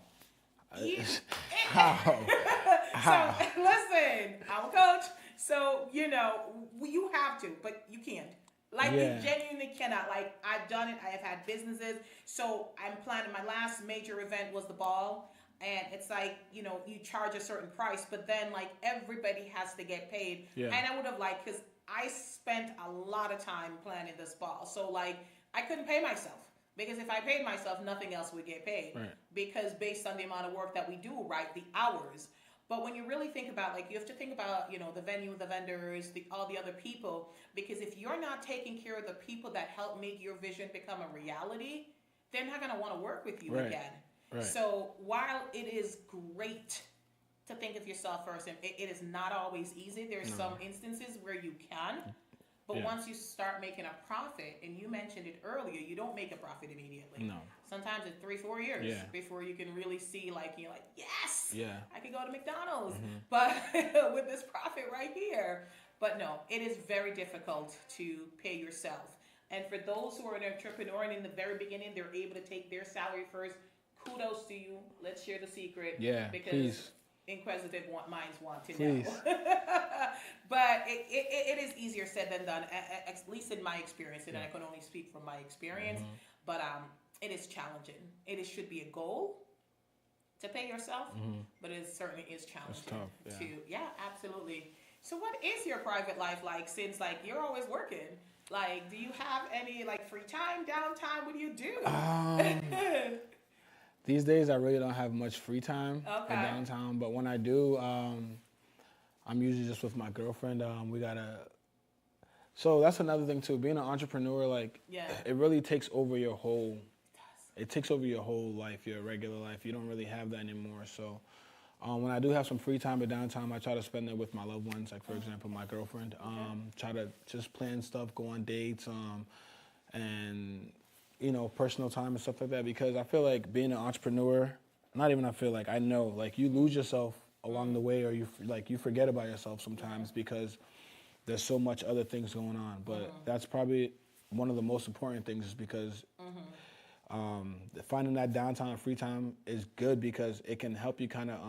S3: How?
S2: So listen, I'm a coach. So you have to, but you can't. Like you genuinely cannot. Like I've done it. I have had businesses. So I'm planning. My last major event was the ball. And it's like, you charge a certain price, but then like everybody has to get paid.
S3: Yeah.
S2: And I would have liked, because I spent a lot of time planning this ball. So like I couldn't pay myself, because if I paid myself, nothing else would get paid.
S3: Right.
S2: Because based on the amount of work that we do, right, the hours. But when you really think about, like, you have to think about, the venue, the vendors, all the other people, because if you're not taking care of the people that help make your vision become a reality, they're not going to want to work with you again.
S3: Right.
S2: So while it is great to think of yourself first, and it is not always easy. There's some instances where you can, but once you start making a profit, and you mentioned it earlier, you don't make a profit immediately.
S3: No.
S2: Sometimes it's 3-4 years before you can really see, like, you're like, yes, I can go to McDonald's, but with this profit right here. But no, it is very difficult to pay yourself. And for those who are an entrepreneur and in the very beginning, they're able to take their salary first, kudos to you. Let's share the secret.
S3: Yeah,
S2: because
S3: please.
S2: Inquisitive minds want to
S3: Please.
S2: know. But it is easier said than done, at least in my experience, and I can only speak from my experience. But it is challenging. Should be a goal to pay yourself, but it certainly is challenging.
S3: It's tough,
S2: Absolutely. So what is your private life like, since like you're always working? Like, do you have any like free time, downtime? What do you do?
S3: These days, I really don't have much free time or downtime. But when I do, I'm usually just with my girlfriend. So that's another thing too. Being an entrepreneur, like, it really takes over your whole. It takes over your whole life, your regular life. You don't really have that anymore. So when I do have some free time or downtime, I try to spend it with my loved ones. Like, for example, my girlfriend. Try to just plan stuff, go on dates, and personal time and stuff like that, because I feel like being an entrepreneur, I know, like, you lose yourself along the way, or you forget about yourself sometimes because there's so much other things going on. But that's probably one of the most important things, is because finding that downtime, free time is good, because it can help you kind of,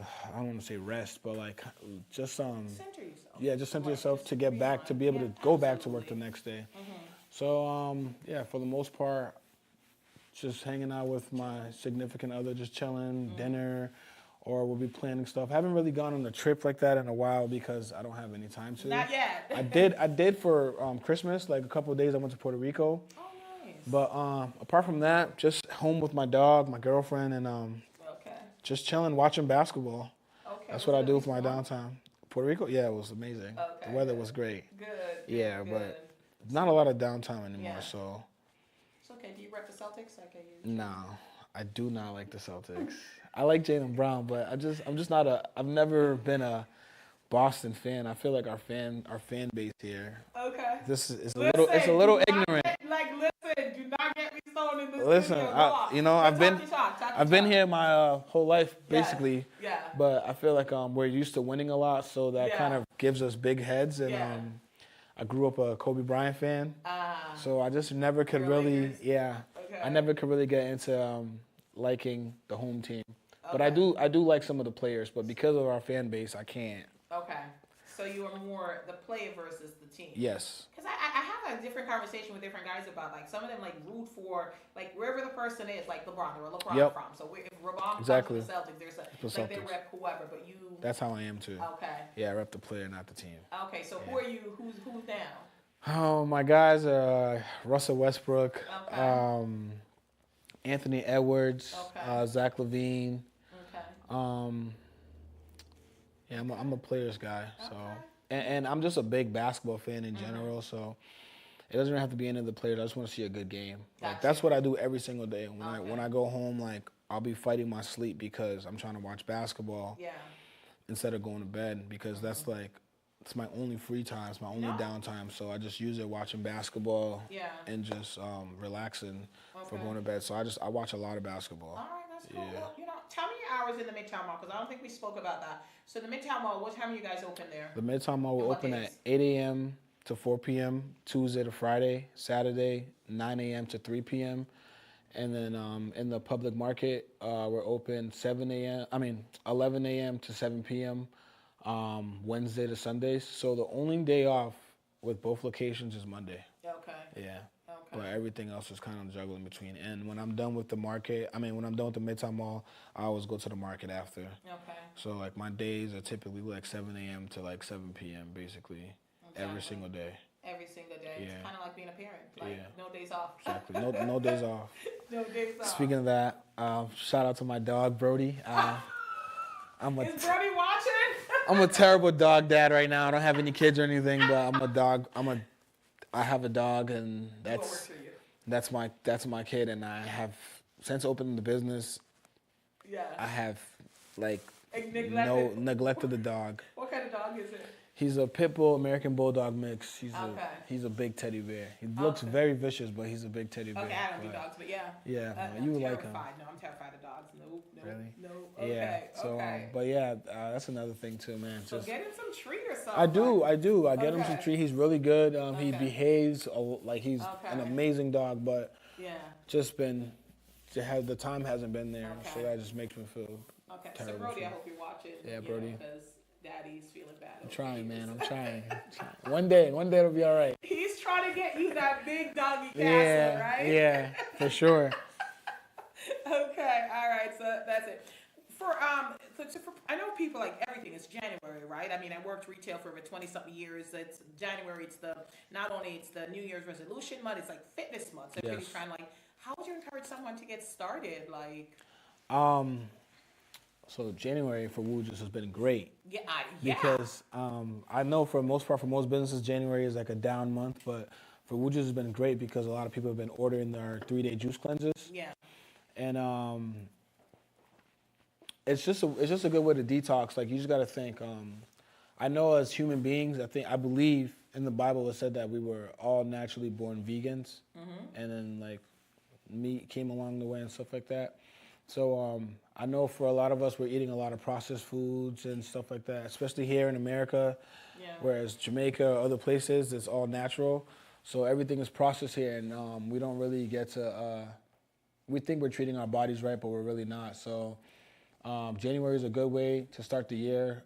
S3: I don't want to say rest, but like just
S2: Center yourself.
S3: Yeah, just center yourself to get back, to be able to go back to work the next day. So, for the most part, just hanging out with my significant other, just chilling, dinner, or we'll be planning stuff. I haven't really gone on a trip like that in a while because I don't have any time to.
S2: Not yet.
S3: I did for Christmas, like a couple of days. I went to Puerto Rico.
S2: Oh, nice.
S3: But apart from that, just home with my dog, my girlfriend, and
S2: Okay.
S3: just chilling, watching basketball.
S2: Okay.
S3: That's
S2: Was
S3: what
S2: it
S3: I
S2: at
S3: do
S2: least
S3: for my
S2: fun?
S3: downtime. Puerto Rico, yeah, it was amazing.
S2: Okay,
S3: The weather
S2: good.
S3: was great.
S2: Good.
S3: Yeah,
S2: good.
S3: but not a lot of downtime anymore.
S2: Yeah.
S3: So
S2: It's okay. Do you rep the Celtics? Okay.
S3: no, I do not like the Celtics. I like Jaylen Brown, but I'm just not I've never been a Boston fan. I feel like our fan base here.
S2: Okay.
S3: This is
S2: Listen,
S3: a little
S2: do not
S3: ignorant.
S2: listen, do not get me stoned in this
S3: Listen,
S2: video. Go off.
S3: I've been
S2: Talk your talk, talk
S3: I've
S2: your
S3: been
S2: talk.
S3: here my whole life basically.
S2: Yeah.
S3: But I feel like we're used to winning a lot, so that
S2: Yeah.
S3: kind of gives us big heads. And
S2: Yeah.
S3: I grew up a Kobe Bryant fan,
S2: Ah.
S3: so I just never could
S2: You're
S3: really,
S2: Lakers?
S3: yeah,
S2: Okay.
S3: I never could really get into liking the home team. But I
S2: Okay.
S3: do like some of the players, but because of our fan base, I can't.
S2: Okay. So you are more the player versus the team.
S3: Yes.
S2: Because I have a different conversation with different guys about like some of them like root for like wherever the person is, like LeBron or LeBron
S3: Yep.
S2: from. So if LeBron
S3: Exactly.
S2: comes to the Celtics, there's
S3: The
S2: like they
S3: Celtics.
S2: rep whoever, but you.
S3: That's how I am too.
S2: Okay.
S3: Yeah, I rep the player, not the team.
S2: Okay. So who
S3: Yeah.
S2: are you? Who's down?
S3: Oh, my guys are Russell Westbrook,
S2: Okay.
S3: Anthony Edwards,
S2: Okay.
S3: Zach LaVine.
S2: Okay.
S3: Yeah, I'm a players guy, so
S2: Okay.
S3: and I'm just a big basketball fan in general, so it doesn't have to be any of the players. I just want to see a good game. Like
S2: Gotcha.
S3: that's what I do every single day. When
S2: Okay.
S3: when I go home, like I'll be fighting my sleep because I'm trying to watch basketball
S2: Yeah.
S3: instead of going to bed because that's like it's my only free time, it's my only
S2: No.
S3: downtime. So I just use it watching basketball
S2: Yeah.
S3: and just relaxing for
S2: Okay.
S3: going to bed. So I watch a lot of basketball.
S2: All right, that's cool.
S3: Yeah.
S2: Well, tell me your hours in the Midtown Mall because I don't think we spoke about that. So the Midtown Mall, what time are you guys open there?
S3: The Midtown Mall will
S2: And what
S3: open at
S2: days?
S3: 8 a.m. to 4 p.m. Tuesday to Friday, Saturday 9 a.m. to 3 p.m. And then in the public market, we're open 11 a.m. to 7 p.m. Wednesday to Sundays. So the only day off with both locations is Monday.
S2: Okay.
S3: Yeah.
S2: Okay.
S3: But everything else is kind of juggling between. And when I'm done with the market, when I'm done with the Midtown Mall, I always go to the market after.
S2: Okay.
S3: So like my days are typically like 7 a.m. to like 7 p.m. basically every
S2: Exactly.
S3: single day.
S2: Every single day. It's
S3: Yeah.
S2: kind of like being a parent. Like
S3: Yeah.
S2: no days off.
S3: Exactly. No days off.
S2: No days off.
S3: Speaking of that, shout out to my dog Brody. I'm
S2: Is Brody watching?
S3: I'm a terrible dog dad right now. I don't have any kids or anything, but I'm a dog. I have a dog, and
S2: What works for you?
S3: that's my kid, and I have since opening the business,
S2: Yeah.
S3: I have like
S2: Neglected.
S3: neglected the dog.
S2: What kind of dog is it?
S3: He's a pit bull American bulldog mix.
S2: Okay.
S3: He's a big teddy bear. He looks
S2: Okay.
S3: very vicious, but he's a big teddy bear.
S2: Okay, I don't do
S3: but-
S2: dogs, but yeah.
S3: Yeah,
S2: I'm
S3: you would like him.
S2: terrified. No, I'm terrified of dogs. No.
S3: Really?
S2: No. Okay.
S3: Yeah. So,
S2: okay.
S3: but yeah, that's another thing too, man.
S2: So
S3: Just
S2: get him some treat or something.
S3: I do.
S2: like-
S3: I get him some
S2: Okay.
S3: treat. He's really good. He
S2: Okay.
S3: behaves like he's an
S2: Okay.
S3: amazing dog, but
S2: Yeah.
S3: just been the time hasn't been there, so
S2: Okay.
S3: that just makes me feel.
S2: Okay. So
S3: Terrible
S2: Brody, I
S3: food.
S2: hope you're watching.
S3: Yeah, Brody.
S2: Because Daddy's feeling bad.
S3: I'm
S2: over
S3: trying,
S2: you.
S3: man. I'm trying. One day it'll be all right.
S2: He's trying to get you that big doggy castle,
S3: Yeah,
S2: right?
S3: yeah, for sure.
S2: Okay, all right, so that's it. For I know people like everything is January, right? I mean, I worked retail for over 20-something years. It's January. It's not only it's the New Year's resolution month. It's like fitness month. So everybody's
S3: Yes.
S2: trying like, how would you encourage someone to get started? Like,
S3: So January for Woojus has been great
S2: yeah.
S3: because I know for the most part for most businesses January is like a down month, but for Woojus has been great because a lot of people have been ordering their 3-day juice cleanses.
S2: Yeah.
S3: And it's just a good way to detox. Like you just got to think. I know as human beings, I believe in the Bible it said that we were all naturally born vegans, and then like meat came along the way and stuff like that. So I know for a lot of us, we're eating a lot of processed foods and stuff like that, especially here in America.
S2: Yeah.
S3: Whereas Jamaica or other places, it's all natural. So everything is processed here, and we don't really get to. We think we're treating our bodies right, but we're really not. So January is a good way to start the year,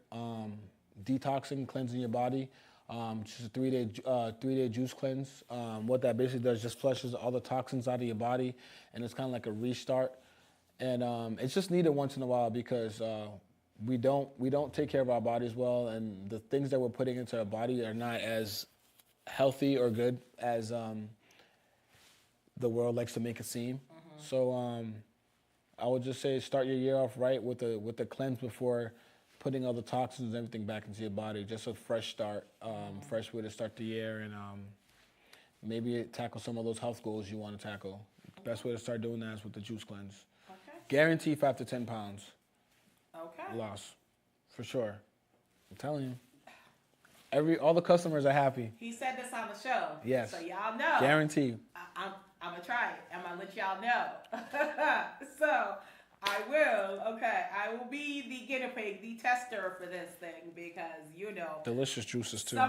S3: detoxing, cleansing your body. Just a 3-day juice cleanse. What that basically does just flushes all the toxins out of your body, and it's kind of like a restart. And it's just needed once in a while because we don't take care of our bodies well, and the things that we're putting into our body are not as healthy or good as the world likes to make it seem. So I would just say start your year off right with the cleanse before putting all the toxins and everything back into your body. Just a fresh start, fresh way to start the year, and maybe tackle some of those health goals you want to tackle. Best way to start doing that is with the juice cleanse.
S2: Okay.
S3: Guarantee 5 to 10 pounds
S2: Okay.
S3: loss, for sure. I'm telling you. All the customers are happy.
S2: He said this on the show.
S3: Yes.
S2: So y'all know.
S3: Guarantee.
S2: I'm gonna try it. I'm gonna let y'all know. So I will be the guinea pig, the tester for this thing because
S3: Delicious juices too.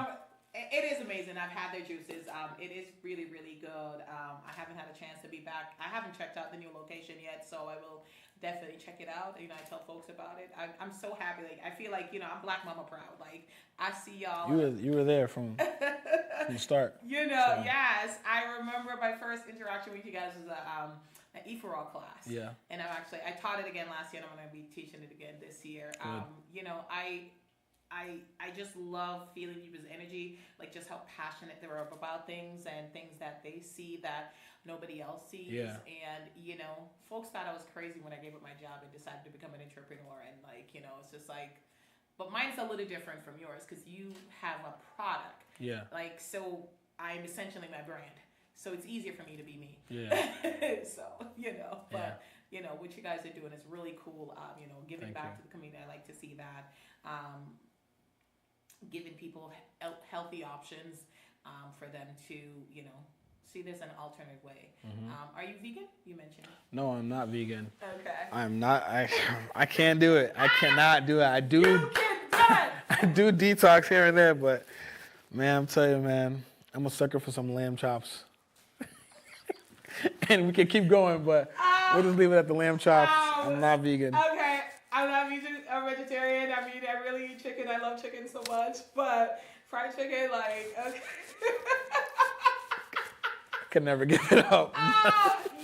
S2: It is amazing. I've had their juices. It is really, really good. I haven't had a chance to be back. I haven't checked out the new location yet, so I will definitely check it out. I tell folks about it. I'm so happy. Like, I feel like, I'm Black Mama proud. Like, I see y'all.
S3: You were there from the start. So.
S2: Yes. I remember my first interaction with you guys was an E4all class.
S3: Yeah.
S2: And I taught it again last year, and I'm going to be teaching it again this year. I just love feeling people's energy, like just how passionate they are about things and things that they see that nobody else sees.
S3: Yeah.
S2: And, folks thought I was crazy when I gave up my job and decided to become an entrepreneur. And it's just like, but mine's a little different from yours because you have a product.
S3: Yeah.
S2: Like, so I'm essentially my brand. So it's easier for me to be me.
S3: Yeah.
S2: So, but, what you guys are doing is really cool. Giving back to the community. I like to see that. Giving people healthy options for them to, see this in an alternate way. Are you vegan? You mentioned.
S3: No, I'm not vegan.
S2: Okay.
S3: I'm not. I can't do it. I cannot do it. I do.
S2: You can do it!
S3: I do detox here and there, but man, I'm telling you, man, I'm a sucker for some lamb chops. And we can keep going, but we'll just leave it at the lamb chops. I'm not vegan.
S2: Okay. I'm not a vegetarian. I really eat chicken. I love chicken so much, but fried chicken, okay.
S3: Can never give it up.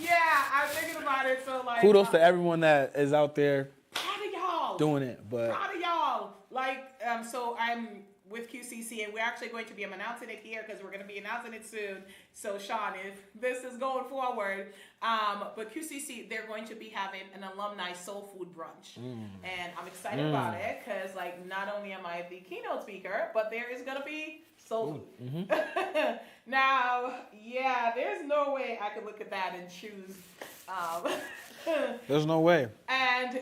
S2: Yeah, I'm thinking about it. So
S3: kudos to everyone that is out there
S2: proud of y'all
S3: doing it. But
S2: proud of y'all. So I'm with QCC, and we're actually going to be announcing it here because we're going to be announcing it soon. So Sean, if this is going forward, but QCC, they're going to be having an alumni soul food brunch, and I'm excited about it because not only am I the keynote speaker, but there is going to be soul food. Now, there's no way I could look at that and choose.
S3: there's no way.
S2: And,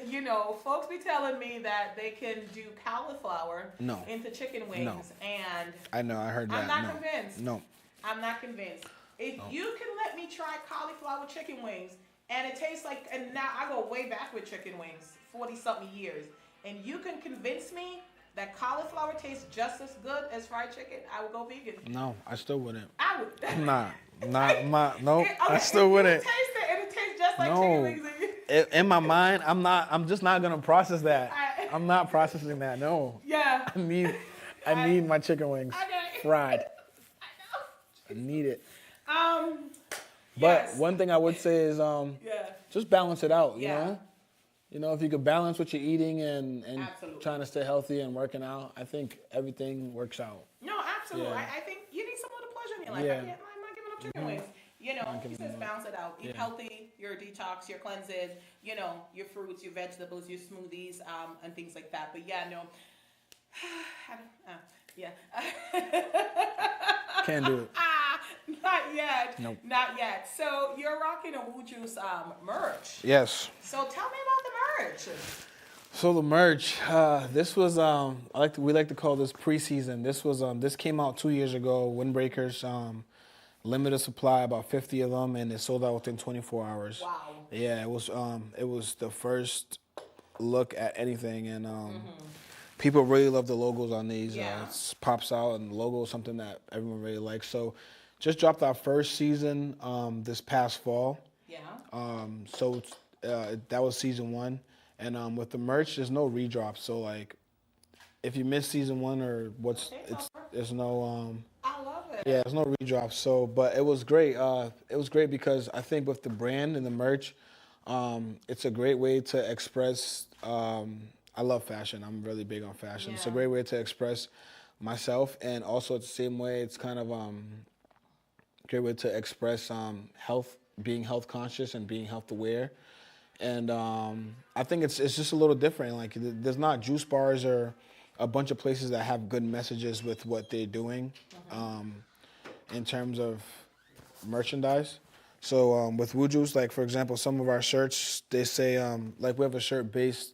S2: folks be telling me that they can do cauliflower into chicken wings. And
S3: I know, I heard that.
S2: I'm not convinced.
S3: No.
S2: I'm not convinced. If you can let me try cauliflower chicken wings, and it tastes like, and now I go way back with chicken wings, 40-something years, and you can convince me that cauliflower tastes just as good as fried chicken, I would go vegan.
S3: No, I still wouldn't.
S2: I would.
S3: No, I still wouldn't.
S2: Taste it, and it tastes just like chicken wings.
S3: In my mind, I'm just not gonna process that. I'm not processing that. No.
S2: Yeah.
S3: I need my chicken wings fried.
S2: I know.
S3: I need it.
S2: But
S3: But one thing I would say is just balance it out. You know. You know, if you could balance what you're eating and trying to stay healthy and working out, I think everything works out.
S2: No, absolutely.
S3: Yeah.
S2: I think you need some little pleasure in your life. I'm not giving up chicken wings. He says balance it out. Eat healthy, your detox, your cleanses, your fruits, your vegetables, your smoothies, and things like that. But
S3: Can't do it.
S2: Not yet.
S3: Nope.
S2: Not yet. So you're rocking a Woo Juice merch.
S3: Yes.
S2: So tell me about the merch.
S3: So the merch, this was we like to call this preseason. This came out 2 years ago. Windbreakers, limited supply, about 50 of them, and it sold out within 24 hours.
S2: Wow.
S3: Yeah, it was the first look at anything, and people really love the logos on these.
S2: Yeah.
S3: It pops out, and the logo is something that everyone really likes. So, just dropped our first season this past fall.
S2: Yeah.
S3: That was season 1. And with the merch, there's no redrops. So if you miss season 1 or there's no
S2: I love it.
S3: yeah, there's no redrops. So, but it was great. It was great because I think with the brand and the merch, it's a great way to express I love fashion. I'm really big on fashion. It's a
S2: Yeah.
S3: great way to express myself, and also at the same way, it's kind of great way to express health, being health conscious and being health aware. And I think it's just a little different. Like there's not juice bars or a bunch of places that have good messages with what they're doing in terms of merchandise. So with Woo Juice, like for example, some of our shirts they say like we have a shirt based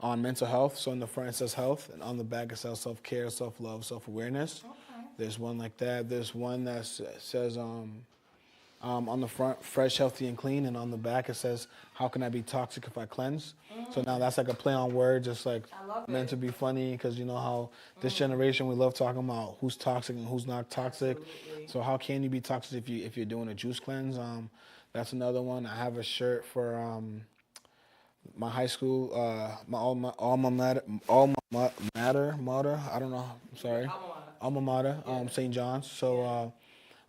S3: on mental health. So in the front it says health, and on the back it says self care, self love, self awareness.
S2: Okay.
S3: There's one like that. There's one that says on the front, fresh, healthy, and clean, and on the back it says, "How can I be toxic if I cleanse?" So now that's like a play on words, just like
S2: I love
S3: meant
S2: it.
S3: to be funny, because you know how this generation we love talking about who's toxic and who's not toxic.
S2: Absolutely.
S3: So how can you be toxic if you're doing a juice cleanse? That's another one. I have a shirt for my high school, my alma mater. I don't know. I'm sorry. Alma mater, St. John's. So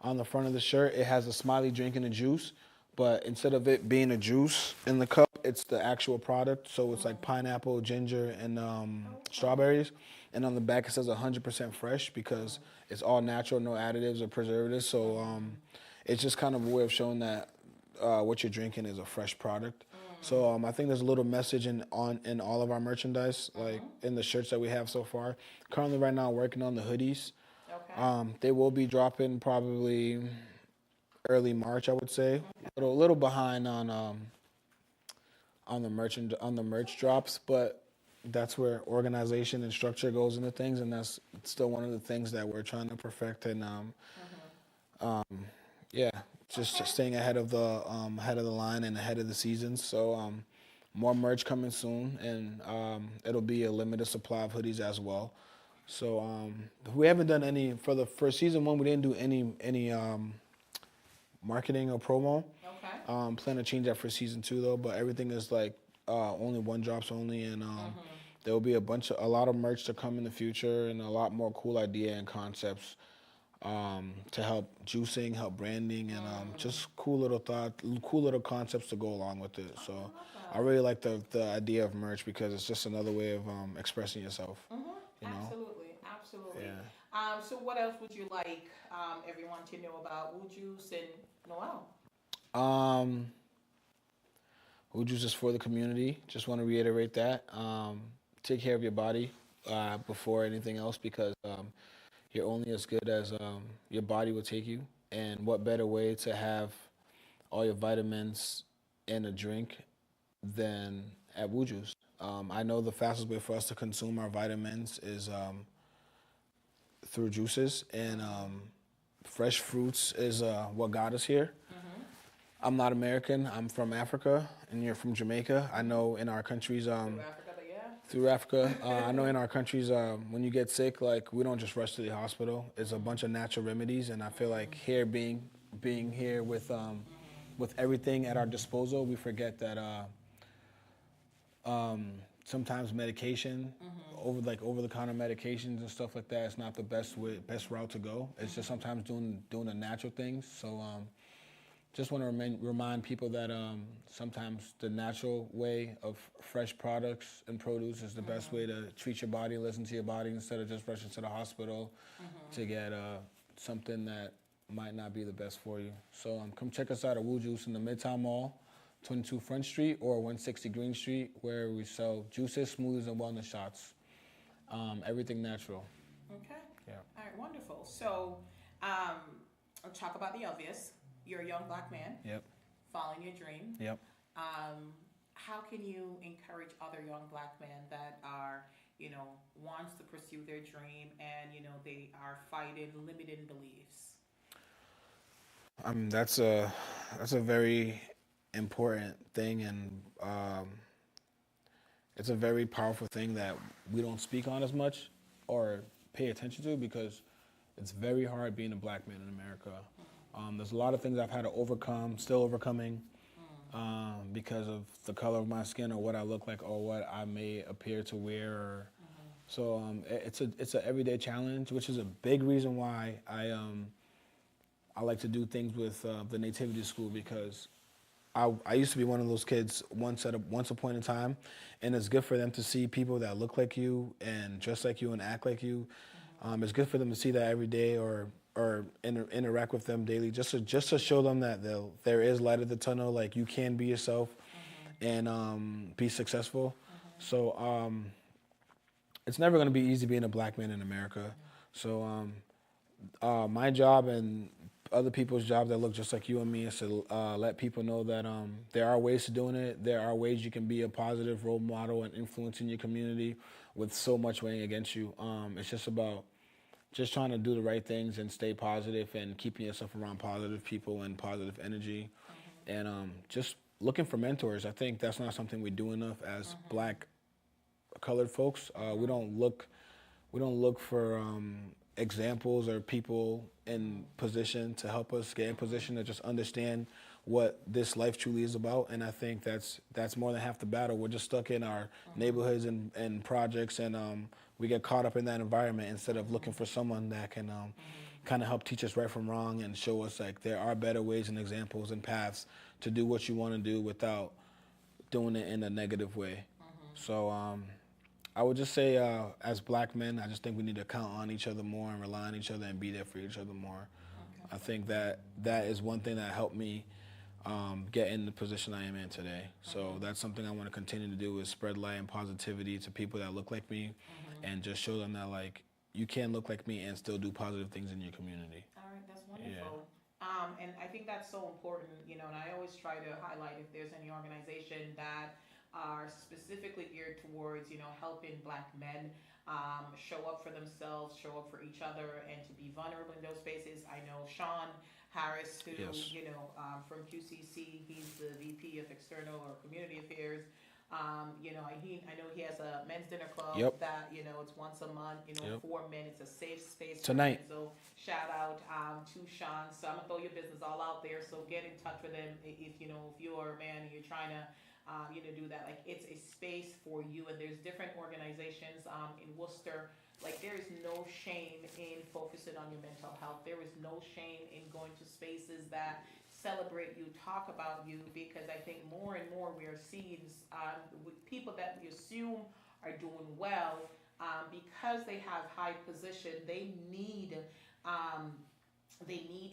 S3: on the front of the shirt, it has a smiley drinking a juice, but instead of it being a juice in the cup, it's the actual product. So it's like pineapple, ginger, and strawberries. And on the back, it says 100% fresh because it's all natural, no additives or preservatives. So it's just kind of a way of showing that what you're drinking is a fresh product. So I think there's a little message in all of our merchandise, like in the shirts that we have so far. Currently, right now, working on the hoodies.
S2: Okay.
S3: They will be dropping probably early March, I would say. A little behind on the merch drops, but that's where organization and structure goes into things, and that's still one of the things that we're trying to perfect. And yeah, just staying ahead of the line and ahead of the seasons. So more merch coming soon, and it'll be a limited supply of hoodies as well. So we haven't done any for season one. We didn't do any marketing or promo.
S2: Okay.
S3: Plan to change that for season two though. But everything is like only one drops only, and there will be a lot of merch to come in the future, and a lot more cool idea and concepts to help juicing, help branding, and just cool little concepts to go along with it. So I really like the idea of merch because it's just another way of expressing yourself. You know?
S2: Absolutely, absolutely.
S3: Yeah.
S2: So what else would you like everyone to know about Woo Juice and Noel?
S3: Woo Juice is for the community. Just want to reiterate that. Take care of your body before anything else, because you're only as good as your body will take you. And what better way to have all your vitamins in a drink than at Woo Juice? I know the fastest way for us to consume our vitamins is through juices, and fresh fruits is what got us here. I'm not American. I'm from Africa, and you're from Jamaica. I know in our countries,
S2: Africa, but yeah.
S3: through Africa, I know in our countries, when you get sick, like we don't just rush to the hospital. It's a bunch of natural remedies, and I feel like here, being here with everything at our disposal, we forget that sometimes medication, over the counter medications and stuff like that, is not the best route to go. It's just sometimes doing the natural things. So just want to remind people that sometimes the natural way of fresh products and produce is the best way to treat your body, listen to your body, instead of just rushing to the hospital to get something that might not be the best for you. So come check us out at Woo Juice in the Midtown Mall, 22 Front Street or 160 Green Street, where we sell juices, smoothies, and wellness shots. Everything natural.
S2: Okay.
S3: Yeah.
S2: All right, wonderful. So, I'll talk about the obvious. You're a young black man.
S3: Yep.
S2: Following your dream.
S3: Yep.
S2: How can you encourage other young black men that are, wants to pursue their dream and, they are fighting limiting beliefs?
S3: That's a very important thing, and it's a very powerful thing that we don't speak on as much or pay attention to, because it's very hard being a black man in America. There's a lot of things I've had to overcome, still overcoming, because of the color of my skin or what I look like or what I may appear to wear. So it's an everyday challenge, which is a big reason why I like to do things with the Nativity School, because I used to be one of those kids once upon a time, and it's good for them to see people that look like you and dress like you and act like you. It's good for them to see that every day or interact with them daily, just to show them that there is light at the tunnel. Like you can be yourself and be successful. So it's never going to be easy being a black man in America. So my job and other people's job that look just like you and me is to let people know that there are ways to doing it. There are ways you can be a positive role model and influence in your community with so much weighing against you. It's just about just trying to do the right things and stay positive and keeping yourself around positive people and positive energy, and just looking for mentors. I think that's not something we do enough as black colored folks. We don't look for examples or people in position to help us get in position to just understand what this life truly is about. And I think that's more than half the battle. We're just stuck in our neighborhoods and projects, and we get caught up in that environment instead of looking for someone that can kind of help teach us right from wrong and show us like there are better ways and examples and paths to do what you want to do without doing it in a negative way. So I would just say, as black men, I just think we need to count on each other more and rely on each other and be there for each other more. I think that is one thing that helped me get in the position I am in today. So that's something I want to continue to do, is spread light and positivity to people that look like me, and just show them that like you can look like me and still do positive things in your community.
S2: All right, that's wonderful. And I think that's so important, and I always try to highlight if there's any organization that are specifically geared towards, helping black men show up for themselves, show up for each other, and to be vulnerable in those spaces. I know Sean Harris, who,
S3: Yes.
S2: from QCC, he's the VP of External or Community Affairs. I know he has a men's dinner club
S3: Yep.
S2: that, it's once a month,
S3: Yep.
S2: for men. It's a safe space
S3: Tonight.
S2: for men. So shout out to Sean. So I'm gonna throw your business all out there. So get in touch with him if you're a man and you're trying to do that. Like, it's a space for you, and there's different organizations in Worcester. Like, there is no shame in focusing on your mental health. There is no shame in going to spaces that celebrate you, talk about you, because I think more and more we are seeing with people that we assume are doing well, because they have high position, they need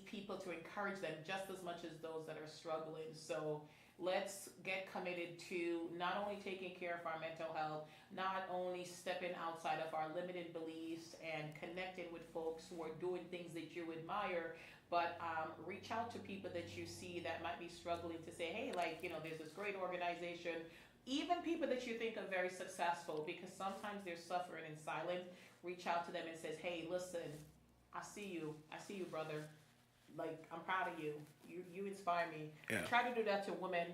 S2: people to encourage them just as much as those that are struggling. So let's get committed to not only taking care of our mental health, not only stepping outside of our limited beliefs and connecting with folks who are doing things that you admire, but reach out to people that you see that might be struggling, to say, hey, there's this great organization, even people that you think are very successful, because sometimes they're suffering in silence. Reach out to them and says, hey, listen, I see you, brother. Like, I'm proud of you. You inspire me.
S3: Yeah.
S2: I try to do that to women,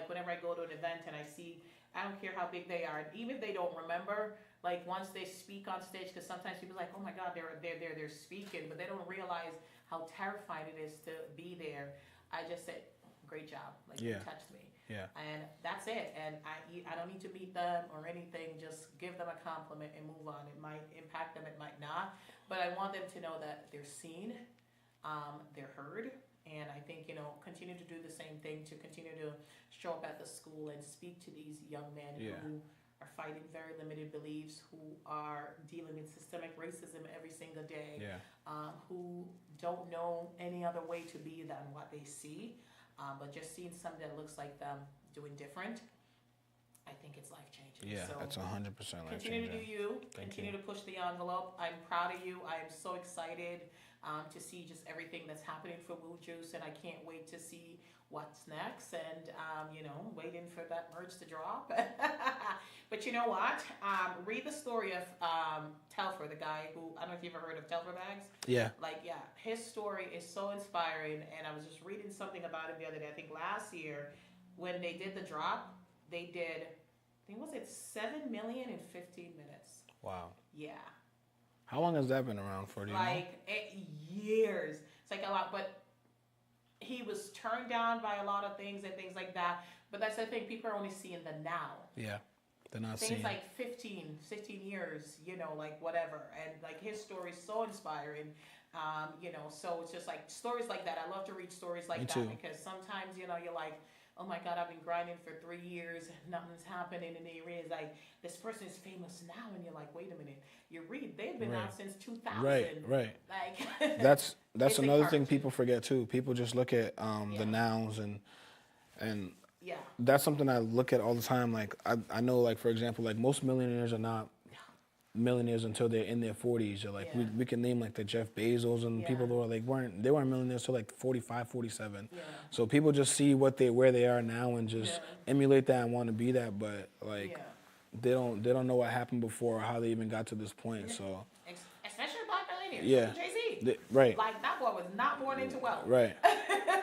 S2: whenever I go to an event and I see, I don't care how big they are, even if they don't remember, like once they speak on stage, because sometimes people are like, oh my God, they're speaking, but they don't realize how terrifying it is to be there. I just said, great job. Like, you touched me.
S3: Yeah.
S2: And that's it. And I don't need to meet them or anything. Just give them a compliment and move on. It might impact them, it might not. But I want them to know that they're seen, they're heard. And I think, continue to do the same thing, to continue to show up at the school and speak to these young men who are fighting very limited beliefs, who are dealing with systemic racism every single day, who don't know any other way to be than what they see, but just seeing something that looks like them doing different, I think it's life-changing.
S3: Yeah,
S2: So
S3: that's 100% life-changing.
S2: continue to do you. Continue
S3: you.
S2: to push the envelope. I'm proud of you. I am so excited to see just everything that's happening for Woo Juice, and I can't wait to see what's next, and waiting for that merch to drop. But you know what? Read the story of Telfer, the guy who, I don't know if you've ever heard of Telfer Bags.
S3: Yeah.
S2: His story is so inspiring, and I was just reading something about him the other day. I think last year when they did the drop, they did, I think, was it 7 million in 15 minutes?
S3: Wow.
S2: Yeah.
S3: How long has that been around for? Do you know?
S2: Years. It's like a lot, but he was turned down by a lot of things and things like that. But that's the thing, people are only seeing the now.
S3: Yeah, they're not
S2: Things
S3: seeing.
S2: like 15 years, whatever. And his story is so inspiring. So it's just like stories like that. I love to read stories like
S3: Me
S2: that
S3: too.
S2: because sometimes, you're like, oh my God, I've been grinding for 3 years and nothing's happening, and then you realize like this person is famous now, and you're like, wait a minute, they've been out since 2000.
S3: Right.
S2: Like
S3: That's
S2: it's
S3: another thing
S2: encouraging.
S3: people forget too. People just look at
S2: Yeah.
S3: the nows and
S2: Yeah.
S3: that's something I look at all the time. Like I know, like for example, like most millionaires are not millionaires until they're in their 40s. Or like
S2: Yeah.
S3: we can name like the Jeff Bezos and
S2: Yeah.
S3: people who are like they weren't millionaires till like 45, 47.
S2: Yeah.
S3: So people just see where they are now and just
S2: Yeah.
S3: emulate that and want to be that, but like
S2: Yeah.
S3: they don't know what happened before or how they even got to this point. So
S2: Especially black millionaires.
S3: Yeah.
S2: Jay-Z.
S3: right,
S2: Like that boy was not born into wealth.
S3: right,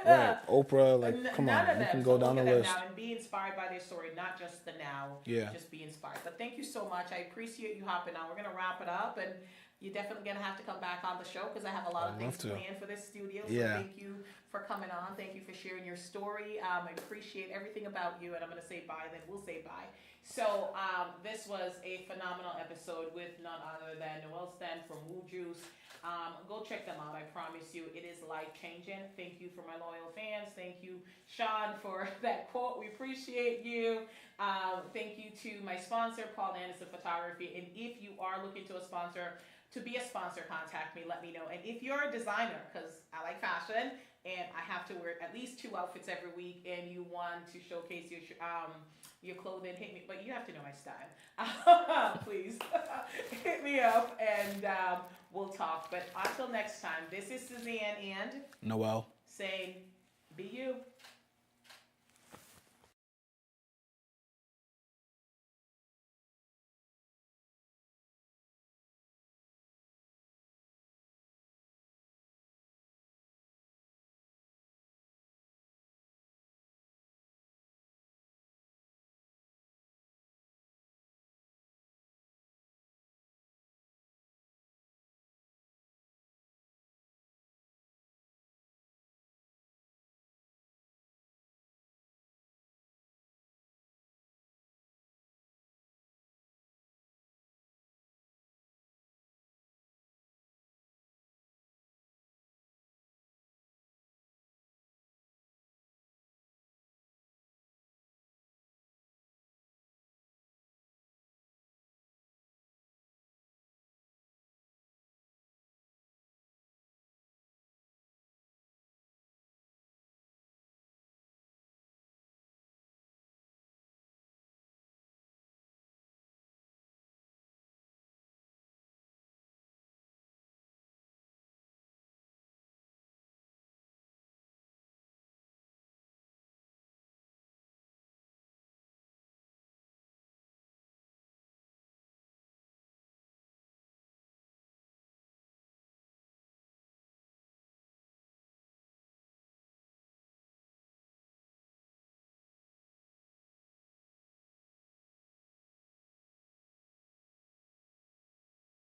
S3: right. Oprah, like come
S2: None
S3: on,
S2: of
S3: you
S2: them.
S3: can
S2: So
S3: go
S2: look
S3: down the
S2: at them
S3: list.
S2: now and be inspired by their story, not just the now.
S3: Yeah.
S2: Just be inspired. But thank you so much. I appreciate you hopping on. We're gonna wrap it up, and you're definitely gonna have to come back on the show because I have a lot of
S3: I'd
S2: things
S3: love to.
S2: planned for this studio. So
S3: Yeah.
S2: thank you for coming on. Thank you for sharing your story. I appreciate everything about you, and I'm gonna say bye. Then we'll say bye. So this was a phenomenal episode with none other than Noelle Stan from Woo Juice. Go check them out. I promise you, it is life changing. Thank you for my loyal fans. Thank you, Sean, for that quote. We appreciate you. Thank you to my sponsor, Paul Anderson Photography. And if you are looking to be a sponsor, contact me. Let me know. And if you're a designer, because I like fashion and I have to wear at least 2 outfits every week, and you want to showcase your clothing, hit me. But you have to know my style. Please hit me up and we'll talk. But until next time, this is Suzanne and
S3: Noel.
S2: saying, be you.